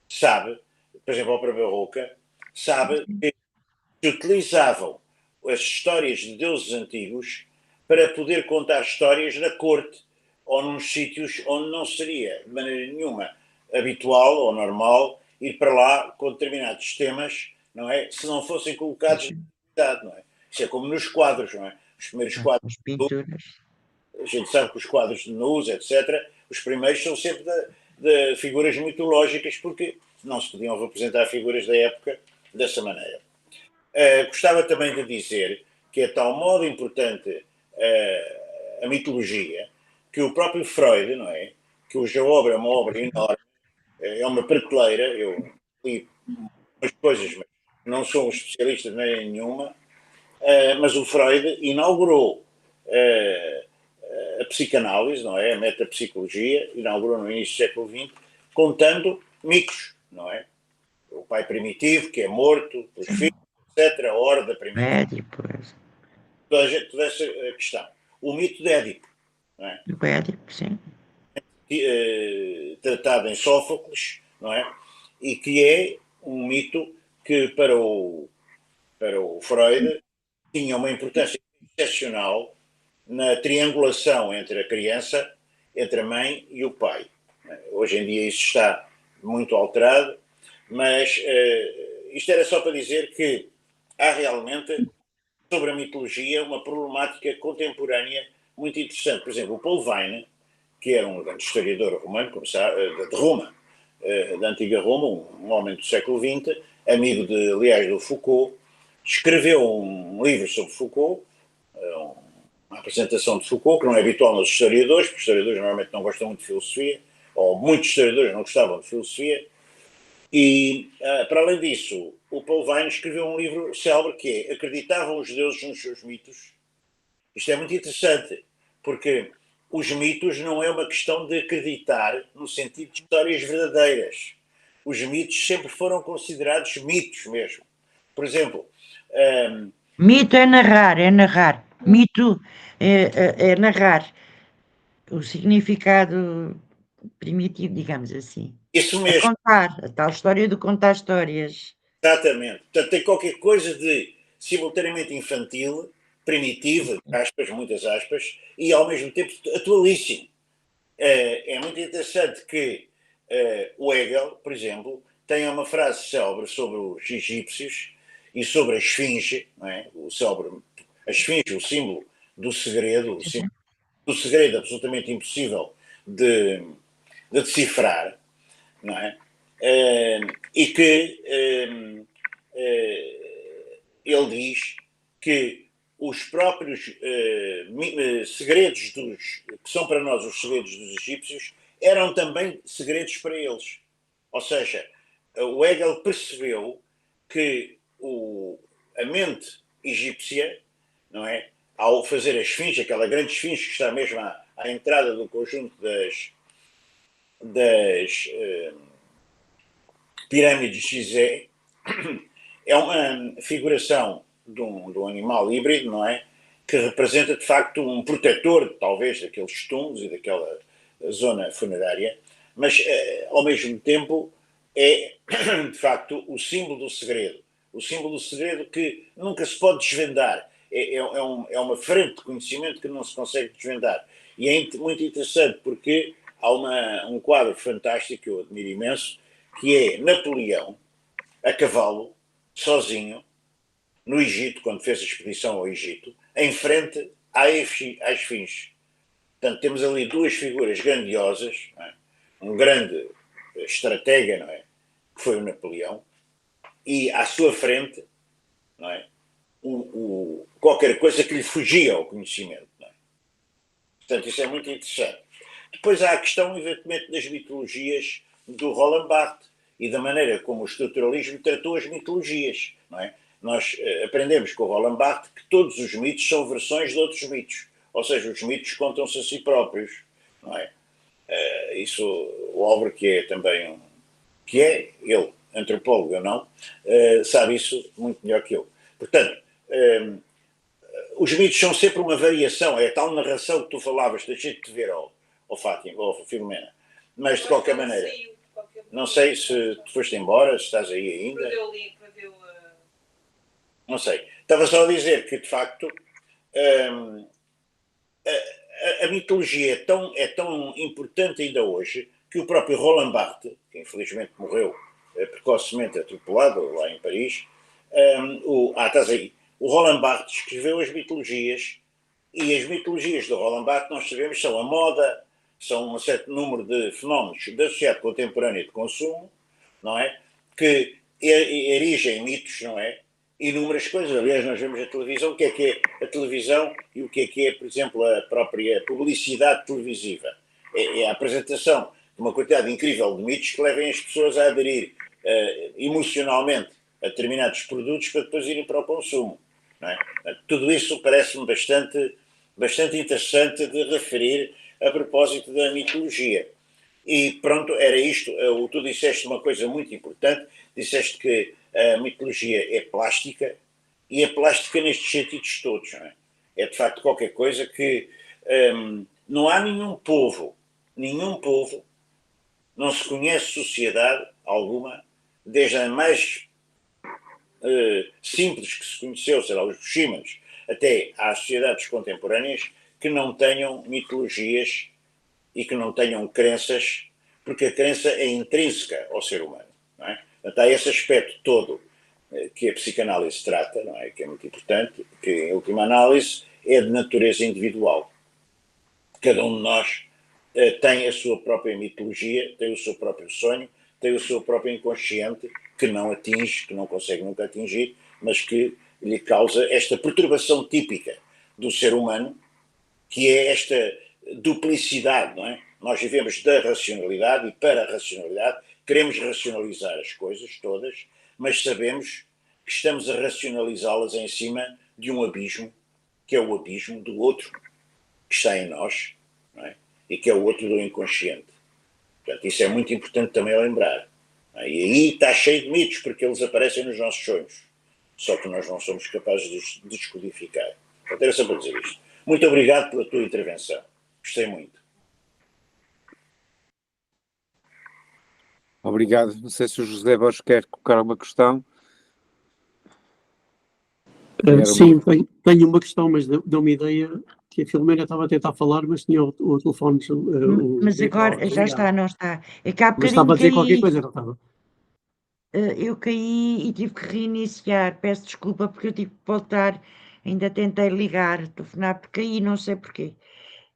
sabe, por exemplo, a ópera barroca, sabe que se utilizavam as histórias de deuses antigos para poder contar histórias na corte ou nos sítios onde não seria de maneira nenhuma habitual ou normal ir para lá com determinados temas, não é? Se não fossem colocados na cidade, não é? Isso é como nos quadros, não é? Os primeiros quadros, as pinturas. a gente sabe que os quadros de nus, etc., os primeiros são sempre de figuras mitológicas, porque não se podiam representar figuras da época dessa maneira. Gostava também de dizer que é tal modo importante a mitologia, que o próprio Freud, não é? Cuja obra é uma obra enorme, é uma prateleira, eu li umas coisas, mas não sou um especialista de maneira nenhuma, mas o Freud inaugurou a psicanálise, não é? A metapsicologia, inaugurou no início do século XX, contando mitos, não é? O pai primitivo, que é morto, os filhos, etc., a horda primitiva. Édipo. Toda essa questão. O mito de Édipo, não é? O Édipo, sim. Tratado em Sófocles, não é? E que é um mito que para o Freud tinha uma importância excepcional na triangulação entre a criança, entre a mãe e o pai. Hoje em dia isso está muito alterado, mas isto era só para dizer que há realmente sobre a mitologia uma problemática contemporânea muito interessante. Por exemplo, o Paul Vine, que era um grande historiador romano, de Roma, da antiga Roma, um homem do século XX, amigo, aliás, do Foucault, escreveu um livro sobre Foucault, uma apresentação de Foucault, que não é habitual nos historiadores, porque os historiadores normalmente não gostam muito de filosofia, ou muitos historiadores não gostavam de filosofia, e, para além disso, o Paul Vine escreveu um livro célebre que é Acreditavam os deuses nos seus mitos? Isto é muito interessante, porque os mitos não é uma questão de acreditar no sentido de histórias verdadeiras. Os mitos sempre foram considerados mitos mesmo. Por exemplo... Mito é narrar, é narrar. Mito é narrar. O significado primitivo, digamos assim. Isso É mesmo. contar, a tal história de contar histórias. Exatamente. Portanto, tem qualquer coisa de simultaneamente infantil, primitivo, aspas, muitas aspas, e ao mesmo tempo atualíssimo. É muito interessante que o Hegel, por exemplo, tenha uma frase célebre sobre os egípcios e sobre a esfinge, não é? A esfinge, o símbolo do segredo, o símbolo do segredo absolutamente impossível de decifrar, não é? E que ele diz que os próprios segredos que são para nós os segredos dos egípcios eram também segredos para eles. Ou seja, o Hegel percebeu que a mente egípcia, não é, ao fazer a esfinge, aquela grande esfinge que está mesmo à entrada do conjunto das pirâmides de Gizé, é uma figuração de um animal híbrido, não é? Que representa, de facto, um protetor, talvez, daqueles túmulos e daquela zona funerária, mas, ao mesmo tempo, é, de facto, o símbolo do segredo. O símbolo do segredo que nunca se pode desvendar. É uma frente de conhecimento que não se consegue desvendar. E é muito interessante porque há um quadro fantástico que eu admiro imenso, que é Napoleão, a cavalo, sozinho, no Egito, quando fez a expedição ao Egito, em frente à Esfinge. Portanto, temos ali duas figuras grandiosas, não é? Um grande estratega, não é? Que foi o Napoleão, e à sua frente, não é? Qualquer coisa que lhe fugia ao conhecimento. Não é? Portanto, isso é muito interessante. Depois há a questão, evidentemente, das mitologias do Roland Barthes e da maneira como o estruturalismo tratou as mitologias. Não é? Nós aprendemos com o Roland Barthes que todos os mitos são versões de outros mitos. Ou seja, os mitos contam-se a si próprios. Não é? Isso, o Álvaro, que é também que é ele, antropólogo ou não, sabe isso muito melhor que eu. Portanto, os mitos são sempre uma variação, é a tal narração que tu falavas, deixei de te ver ao Fátima, ao Filomena, mas de qualquer maneira, não sei se tu foste embora, se estás aí ainda. Não sei. Estava só a dizer que, de facto, a mitologia é tão importante ainda hoje que o próprio Roland Barthes, que infelizmente morreu precocemente atropelado lá em Paris, estás aí. O Roland Barthes escreveu as mitologias, e as mitologias do Roland Barthes, nós sabemos, são a moda, são um certo número de fenómenos da sociedade contemporânea de consumo, não é? Que erigem mitos, não é? Inúmeras coisas. Aliás, nós vemos a televisão, o que é a televisão e o que é, por exemplo, a própria publicidade televisiva. É a apresentação de uma quantidade incrível de mitos que levem as pessoas a aderir emocionalmente a determinados produtos para depois irem para o consumo. Não é? Tudo isso parece-me bastante interessante de referir a propósito da mitologia. E pronto, era isto. Tu disseste uma coisa muito importante, disseste que a mitologia é plástica, e é plástica nestes sentidos todos. Não é? É de facto qualquer coisa que não há nenhum povo, não se conhece sociedade alguma, desde a mais simples que se conheceu, sei lá, os Bushimanos, até às sociedades contemporâneas, que não tenham mitologias e que não tenham crenças, porque a crença é intrínseca ao ser humano. Não é? Portanto, há esse aspecto todo que a psicanálise trata, não é? Que é muito importante, que em última análise é de natureza individual. Cada um de nós tem a sua própria mitologia, tem o seu próprio sonho, tem o seu próprio inconsciente, que não atinge, que não consegue nunca atingir, mas que lhe causa esta perturbação típica do ser humano, que é esta duplicidade, não é? Nós vivemos da racionalidade e para a racionalidade queremos racionalizar as coisas todas, mas sabemos que estamos a racionalizá-las em cima de um abismo, que é o abismo do outro, que está em nós, não é? E que é o outro do inconsciente. Portanto, isso é muito importante também lembrar. E aí está cheio de mitos, porque eles aparecem nos nossos sonhos. Só que nós não somos capazes de os descodificar. Portanto, era só para dizer isto. Muito obrigado pela tua intervenção. Gostei muito. Obrigado. Não sei se o José Borges quer colocar uma questão. Sim, tenho uma questão, mas deu uma ideia que a Filomena estava a tentar falar, mas tinha o telefone. Mas agora já está, não está. É que há Mas estava a bocadinho dizer qualquer caí, coisa, não estava? eu caí e tive que reiniciar. Peço desculpa porque eu tive que voltar. Ainda tentei ligar, telefonar, porque caí, não sei porquê.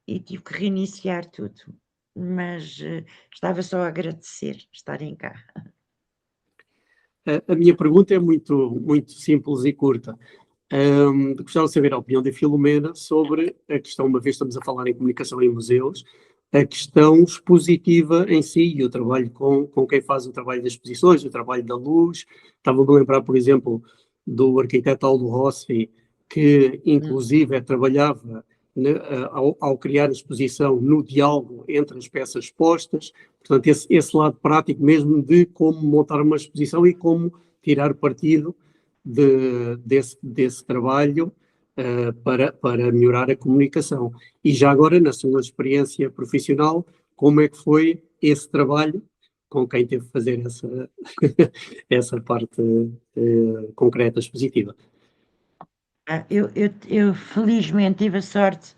E tive que reiniciar tudo. Mas estava só a agradecer estarem cá. A minha pergunta é muito simples e curta. Gostava de saber a opinião da Filomena sobre a questão, uma vez estamos a falar em comunicação em museus, a questão expositiva em si e o trabalho com quem faz o trabalho das exposições, o trabalho da luz. Estava-me a lembrar, por exemplo, do arquiteto Aldo Rossi, que inclusive trabalhava ao criar a exposição no diálogo entre as peças expostas. Portanto, esse lado prático mesmo de como montar uma exposição e como tirar partido desse trabalho para melhorar a comunicação. E já agora, na sua experiência profissional, como é que foi esse trabalho com quem teve que fazer essa parte concreta, expositiva? Eu felizmente tive a sorte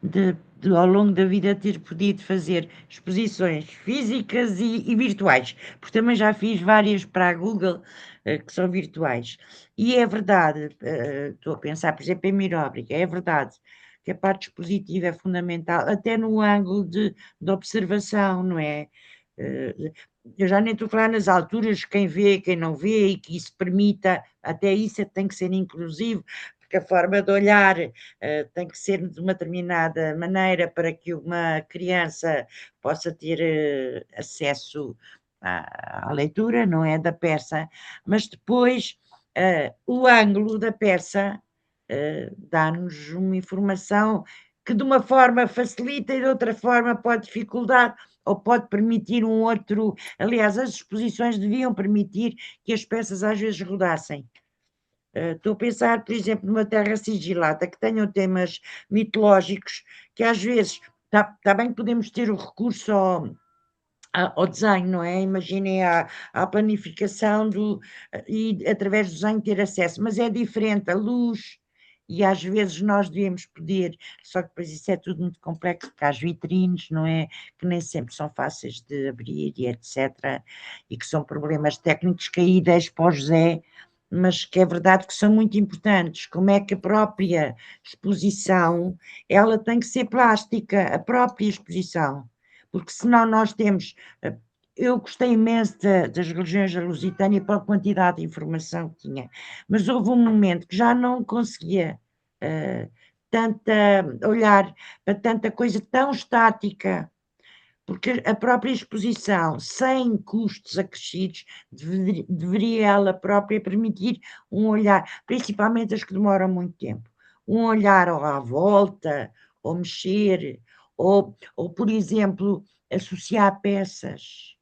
de ao longo da vida ter podido fazer exposições físicas e virtuais, porque também já fiz várias para a Google que são virtuais. E é verdade, estou a pensar, por exemplo, em Miróbriga, é verdade que a parte expositiva é fundamental, até no ângulo de observação, não é? Eu já nem estou a falar nas alturas, quem vê, quem não vê, e que isso permita, até isso tem que ser inclusivo, porque a forma de olhar tem que ser de uma determinada maneira para que uma criança possa ter acesso à leitura, não é, da peça, mas depois o ângulo da peça dá-nos uma informação que de uma forma facilita e de outra forma pode dificultar ou pode permitir um outro. Aliás, as exposições deviam permitir que as peças às vezes rodassem. Estou a pensar, por exemplo, numa terra sigilada que tenham temas mitológicos que às vezes, está bem que podemos ter o recurso ao desenho, não é? Imaginem a planificação e através do desenho ter acesso, mas é diferente a luz e às vezes nós devíamos poder, só que depois isso é tudo muito complexo, porque há as vitrines, não é? Que nem sempre são fáceis de abrir e etc. E que são problemas técnicos que aí deixo para o José, mas que é verdade que são muito importantes. Como é que a própria exposição, ela tem que ser plástica, a própria exposição, porque senão nós temos. Eu gostei imenso das religiões da Lusitânia pela quantidade de informação que tinha, mas houve um momento que já não conseguia olhar para tanta coisa tão estática, porque a própria exposição, sem custos acrescidos, deveria ela própria permitir um olhar, principalmente as que demoram muito tempo, um olhar à volta, ou mexer, ou por exemplo, associar peças.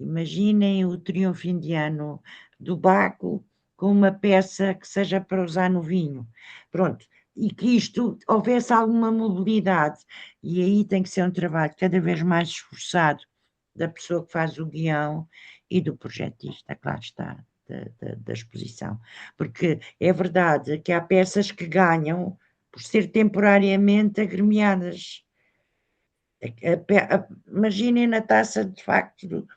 Imaginem o triunfo indiano do Baco com uma peça que seja para usar no vinho. Pronto. E que isto houvesse alguma mobilidade. E aí tem que ser um trabalho cada vez mais esforçado da pessoa que faz o guião e do projetista, claro está, da exposição. Porque é verdade que há peças que ganham por ser temporariamente agremiadas. Imaginem na taça, de facto,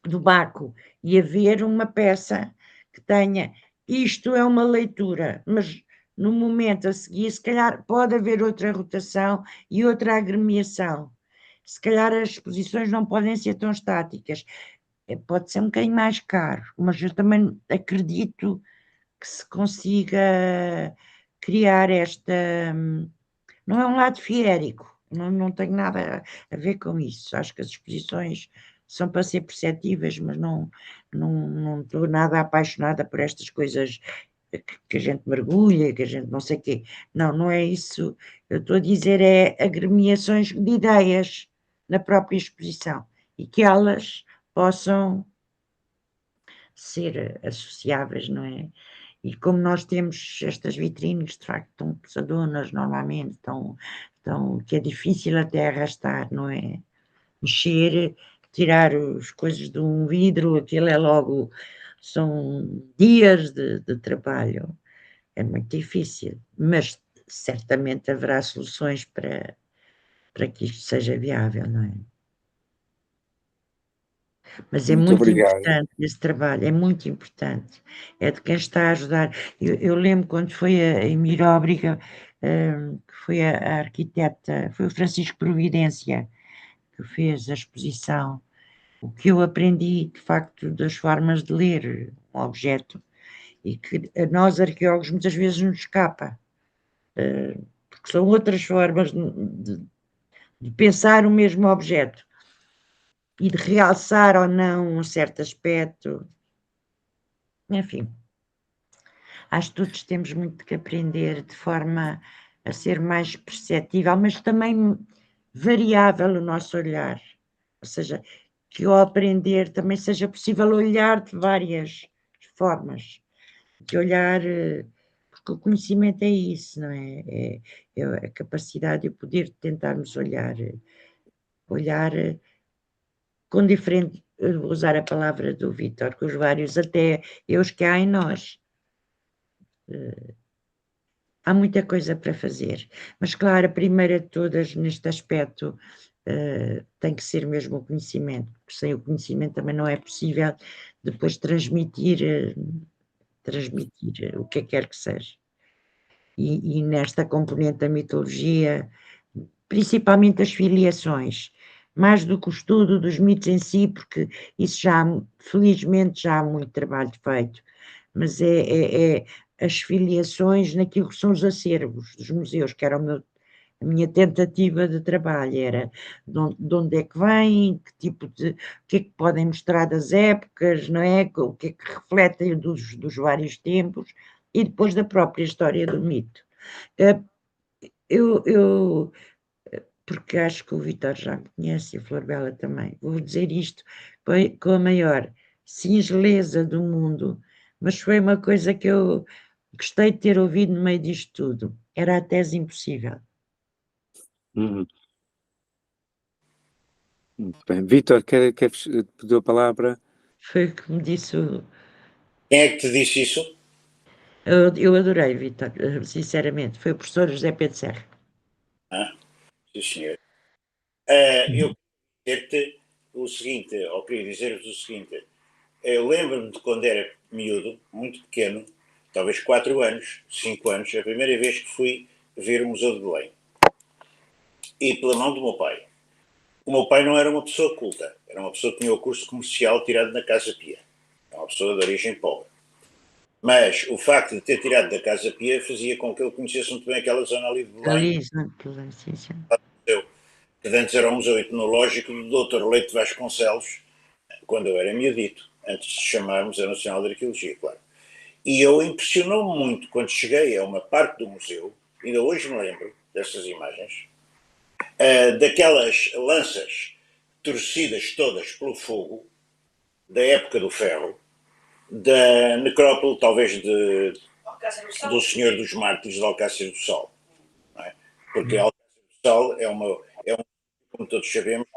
do Baco e haver uma peça que tenha, isto é uma leitura, mas no momento a seguir, se calhar pode haver outra rotação e outra agremiação. Se calhar as exposições não podem ser tão estáticas. Pode ser um bocadinho mais caro, mas eu também acredito que se consiga criar esta. Não é um lado fiérico, não tenho nada a ver com isso. Acho que as exposições são para ser perceptíveis, mas não estou nada apaixonada por estas coisas que a gente mergulha, que a gente não sei o quê. Não é isso. Eu estou a dizer agremiações de ideias na própria exposição e que elas possam ser associáveis, não é? E como nós temos estas vitrines, de facto, estão pesadonas normalmente, que é difícil até arrastar, não é? Mexer, tirar as coisas de um vidro, aquilo é logo, são dias de trabalho, é muito difícil, mas certamente haverá soluções para que isto seja viável, não é? Mas é Muito muito obrigado. importante esse trabalho, é muito importante. É de quem está a ajudar. Eu lembro quando foi a Emir Óbriga, que foi a arquiteta, foi o Francisco Providência que fez a exposição. O que eu aprendi, de facto, das formas de ler um objeto e que a nós arqueólogos muitas vezes nos escapa, porque são outras formas de pensar o mesmo objeto e de realçar ou não um certo aspecto. Enfim, acho que todos temos muito que aprender de forma a ser mais perceptível, mas também variável o nosso olhar. Ou seja, que ao aprender também seja possível olhar de várias formas. De olhar, porque o conhecimento é isso, não é? É a capacidade e o poder de tentarmos olhar com diferente, vou usar a palavra do Vítor, com os vários até eus que há em nós. Há muita coisa para fazer, mas claro, a primeira de todas neste aspecto tem que ser mesmo o conhecimento, porque sem o conhecimento também não é possível depois transmitir o que quer que seja. E nesta componente da mitologia, principalmente as filiações, mais do que o estudo dos mitos em si, porque isso já, felizmente, já há muito trabalho feito, mas é as filiações naquilo que são os acervos dos museus, que era a minha tentativa de trabalho, era de onde é que vem, que tipo de, o que é que podem mostrar das épocas, não é? O que é que refletem dos vários tempos, e depois da própria história do mito. Eu porque acho que o Vítor já me conhece e a Flor Bela também, vou dizer isto com a maior singeleza do mundo, mas foi uma coisa que eu gostei de ter ouvido no meio disto tudo. Era a tese impossível. Muito bem. Vítor, quer pedir a palavra? Foi o que me disse Quem é que te disse isso? eu adorei, Vítor, sinceramente. Foi o professor José Pedro Serra. Sim, senhor. Eu queria dizer-te o seguinte, ou queria dizer-vos o seguinte. Eu lembro-me de quando era miúdo, muito pequeno, talvez 4 anos, 5 anos, a primeira vez que fui ver o Museu de Belém. E pela mão do meu pai. O meu pai não era uma pessoa culta, era uma pessoa que tinha o curso comercial tirado na Casa Pia. É uma pessoa de origem pobre. Mas o facto de ter tirado da Casa Pia fazia com que eu conhecesse muito bem aquela zona ali de Belém, que antes era o Museu Etnológico do Dr. Leite Vasconcelos, quando eu era miudito, antes de chamarmos a Nacional de Arqueologia, claro. E eu impressionou-me muito quando cheguei a uma parte do museu, ainda hoje me lembro dessas imagens, daquelas lanças torcidas todas pelo fogo, da época do ferro, da necrópole, talvez, do Senhor dos Mártires de Alcácer do Sal. Não é? Porque Alcácer do Sal é como todos sabemos,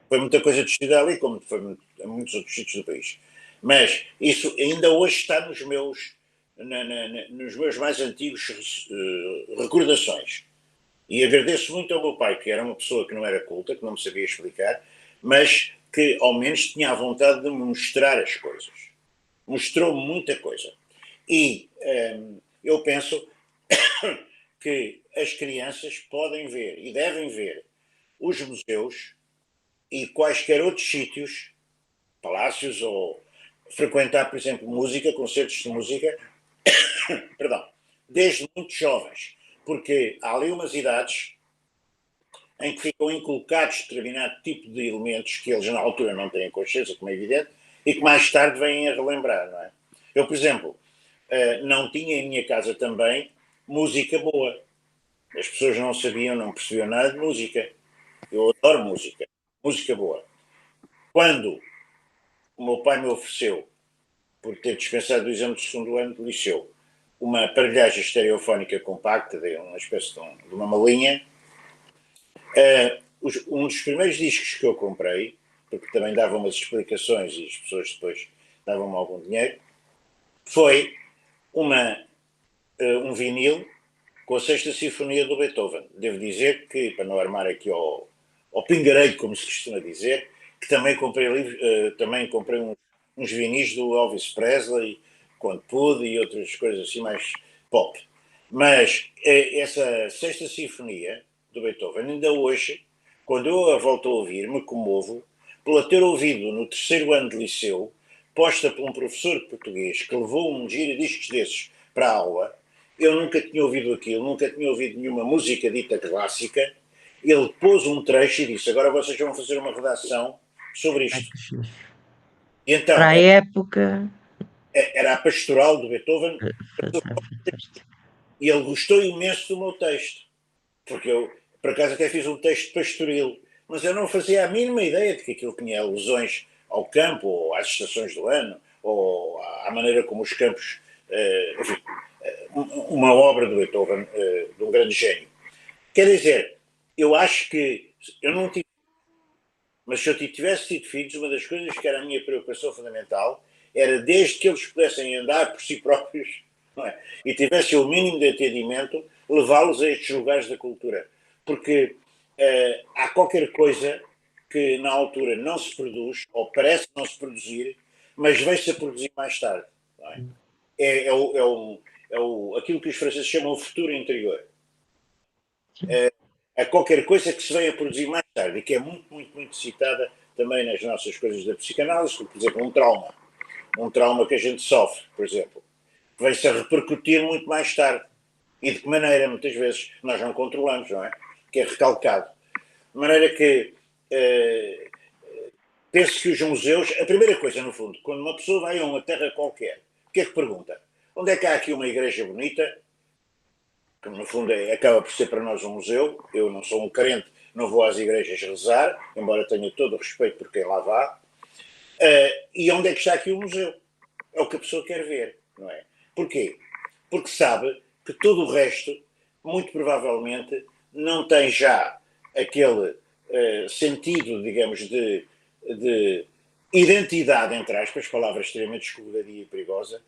foi muita coisa destruída ali, como foi em muitos outros sítios do país. Mas isso ainda hoje está nos meus mais antigos recordações. E agradeço muito ao meu pai, que era uma pessoa que não era culta, que não me sabia explicar, mas que ao menos tinha a vontade de me mostrar as coisas. Mostrou-me muita coisa. E eu penso que as crianças podem ver e devem ver os museus e quaisquer outros sítios, palácios, ou frequentar, por exemplo, música, concertos de música, perdão, desde muito jovens, porque há ali umas idades em que ficam inculcados determinado tipo de elementos que eles na altura não têm consciência, como é evidente, e que mais tarde vêm a relembrar, não é? Eu, por exemplo, não tinha em minha casa também música boa. As pessoas não sabiam, não percebiam nada de música. Eu adoro música, música boa. Quando o meu pai me ofereceu, por ter dispensado do exame de segundo ano do liceu, uma aparelhagem estereofónica compacta, de uma espécie de uma malinha, um dos primeiros discos que eu comprei, porque também davam umas explicações e as pessoas depois davam-me algum dinheiro, foi um vinil com a Sexta Sinfonia do Beethoven. Devo dizer que, para não armar aqui ao pingareiro, como se costuma dizer, que também comprei uns vinis do Elvis Presley, quando pude, e outras coisas assim mais pop. Mas essa Sexta Sinfonia do Beethoven, ainda hoje, quando eu a volto a ouvir, me comovo por a ter ouvido no terceiro ano de liceu, posta por um professor de português que levou um giradiscos desses para a aula. Eu nunca tinha ouvido aquilo, nunca tinha ouvido nenhuma música dita clássica. Ele pôs um trecho e disse: agora vocês vão fazer uma redação sobre isto. E então, para a época, era a pastoral do Beethoven, fantástico. e ele gostou imenso do meu texto, porque eu, por acaso, até fiz um texto pastoril, mas eu não fazia a mínima ideia de que aquilo tinha alusões ao campo, ou às estações do ano, ou à maneira como os campos, enfim, uma obra do Beethoven, de um grande gênio. Quer dizer, eu acho que eu não tive, mas se eu tivesse tido filhos, uma das coisas que era a minha preocupação fundamental era, desde que eles pudessem andar por si próprios, não é? E tivessem o mínimo de entendimento, levá-los a estes lugares da cultura. Porque há qualquer coisa que na altura não se produz, ou parece não se produzir, mas veio-se a produzir mais tarde. Não é? Aquilo que os franceses chamam de futuro interior. Há qualquer coisa que se venha a produzir mais tarde e que é muito, muito, muito citada também nas nossas coisas da psicanálise, por exemplo, um trauma que a gente sofre, por exemplo, vem-se a repercutir muito mais tarde. E de que maneira, muitas vezes, nós não controlamos, não é? Que é recalcado. De maneira que penso que os museus, a primeira coisa, no fundo, quando uma pessoa vai a uma terra qualquer, o que é que pergunta? Onde é que há aqui uma igreja bonita? Que no fundo acaba por ser para nós um museu. Eu não sou um crente, não vou às igrejas rezar, embora tenha todo o respeito por quem lá vá. E onde é que está aqui o museu? É o que a pessoa quer ver, não é? Porquê? Porque sabe que todo o resto, muito provavelmente, não tem já aquele sentido, digamos, de identidade, entre aspas, palavra extremamente escorregadia e perigosa.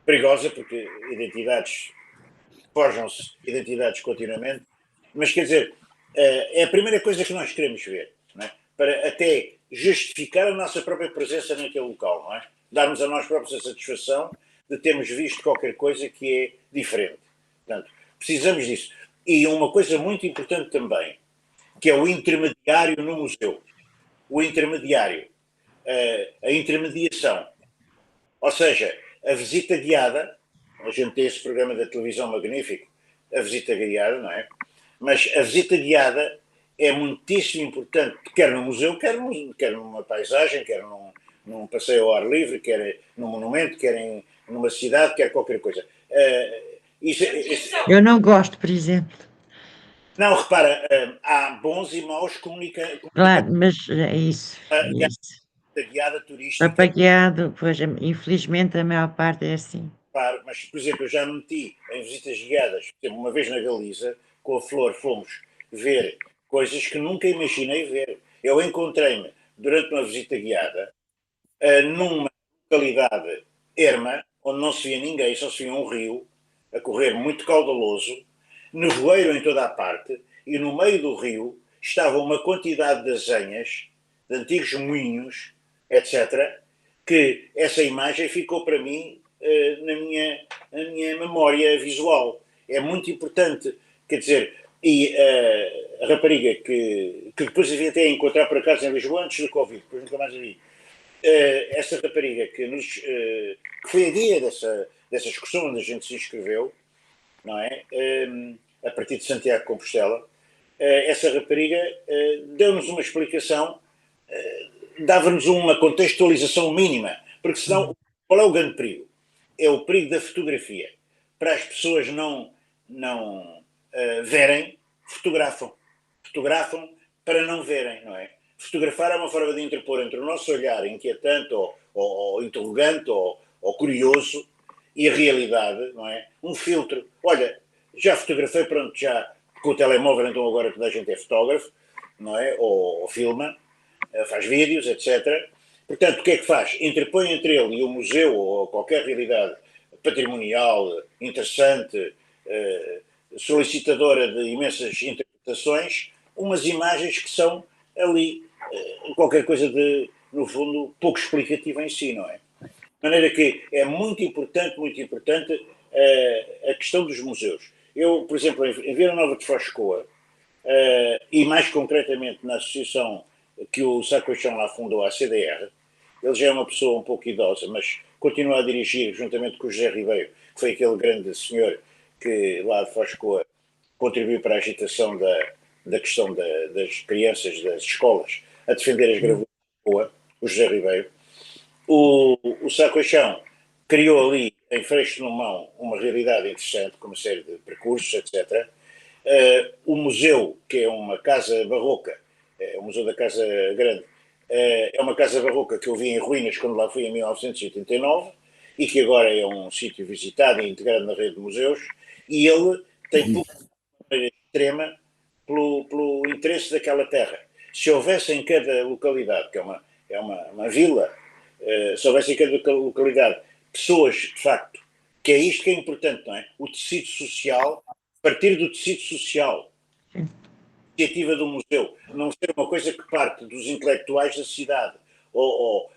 Perigosa, porque identidades, forjam-se identidades continuamente, mas quer dizer, é a primeira coisa que nós queremos ver, não é? Para até justificar a nossa própria presença naquele local, não é? Darmos a nós próprios a satisfação de termos visto qualquer coisa que é diferente. Portanto, precisamos disso. E uma coisa muito importante também, que é o intermediário no museu. O intermediário, a intermediação. Ou seja, a visita guiada, a gente tem esse programa da televisão magnífico, a visita guiada, não é? Mas a visita guiada é muitíssimo importante, quer no museu, quer numa paisagem, quer num passeio ao ar livre, quer num monumento, quer numa cidade, quer qualquer coisa. Eu não gosto, por exemplo. Não, repara, há bons e maus comunicantes. Claro, mas é isso. A guiada turística. Papagueado, pois, infelizmente a maior parte é assim. Claro, mas, por exemplo, eu já me meti em visitas guiadas, por exemplo, uma vez na Galiza, com a Flor, fomos ver coisas que nunca imaginei ver. Eu encontrei-me, durante uma visita guiada, numa localidade erma, onde não se via ninguém, só se via um rio, a correr muito caudaloso, nevoeiro em toda a parte, e no meio do rio estava uma quantidade de azenhas, de antigos moinhos, etc., que essa imagem ficou para mim na minha memória visual. É muito importante, quer dizer, e a rapariga que depois havia até a encontrar por acaso em Lisboa antes do Covid, depois nunca mais a vi, essa rapariga que foi a guia dessa excursão onde a gente se inscreveu, não é? A partir de Santiago de Compostela, essa rapariga deu-nos uma explicação, dava-nos uma contextualização mínima, porque senão, qual é o grande perigo? É o perigo da fotografia. Para as pessoas não verem, fotografam. Fotografam para não verem, não é? Fotografar é uma forma de interpor entre o nosso olhar inquietante ou interrogante ou curioso e a realidade, não é? Um filtro. Olha, já fotografei, pronto, já com o telemóvel, então agora toda a gente é fotógrafo, não é? Ou filma, faz vídeos, etc. Portanto, o que é que faz? Interpõe entre ele e o museu ou qualquer realidade patrimonial, interessante, solicitadora de imensas interpretações, umas imagens que são ali qualquer coisa de, no fundo, pouco explicativa em si, não é? De maneira que é muito importante a questão dos museus. Eu, por exemplo, em Vila Nova de Foscoa, e mais concretamente na associação que o Sacochão lá fundou, a CDR, ele já é uma pessoa um pouco idosa, mas continua a dirigir, juntamente com o José Ribeiro, que foi aquele grande senhor que lá de Foscoa contribuiu para a agitação da questão das crianças, das escolas, a defender as gravuras de Foscoa, o José Ribeiro. O Sacochão criou ali, em Freixo de Numão, uma realidade interessante, com uma série de percursos, etc. O museu, que é uma casa barroca, o Museu da Casa Grande, é uma casa barroca que eu vi em ruínas quando lá fui em 1989 e que agora é um sítio visitado e integrado na rede de museus, e ele tem extrema pelo interesse daquela terra. Se houvesse em cada localidade, que é uma vila, se houvesse em cada localidade pessoas, de facto, que é isto que é importante, não é? O tecido social, partir do tecido social, iniciativa do museu, não ser uma coisa que parte dos intelectuais da cidade, ou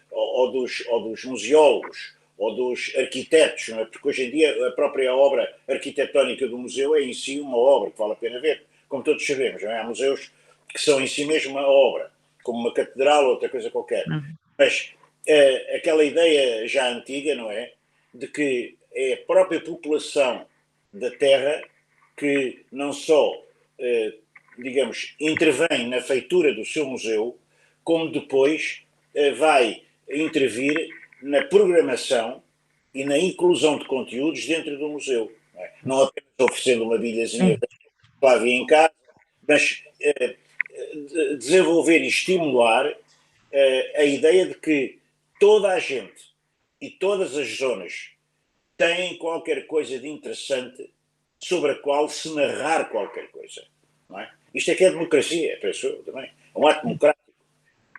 dos museólogos, ou dos arquitetos, não é? Porque hoje em dia a própria obra arquitetónica do museu é em si uma obra que vale a pena ver, como todos sabemos, não é? Há museus que são em si mesmo uma obra, como uma catedral ou outra coisa qualquer. Mas aquela ideia já antiga, não é? De que é a própria população da terra que não só digamos, intervém na feitura do seu museu, como depois vai intervir na programação e na inclusão de conteúdos dentro do museu. Não apenas oferecendo uma bilhazinha que lá havia em casa, mas desenvolver e estimular a ideia de que toda a gente e todas as zonas têm qualquer coisa de interessante sobre a qual se narrar qualquer coisa. Não é? Isto é que é democracia, penso eu também. É um ato democrático.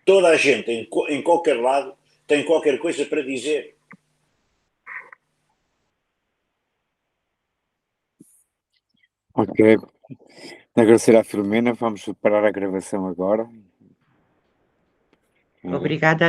Toda a gente, em qualquer lado, tem qualquer coisa para dizer. Ok. Agradecer à Filomena. Vamos parar a gravação agora. Obrigada.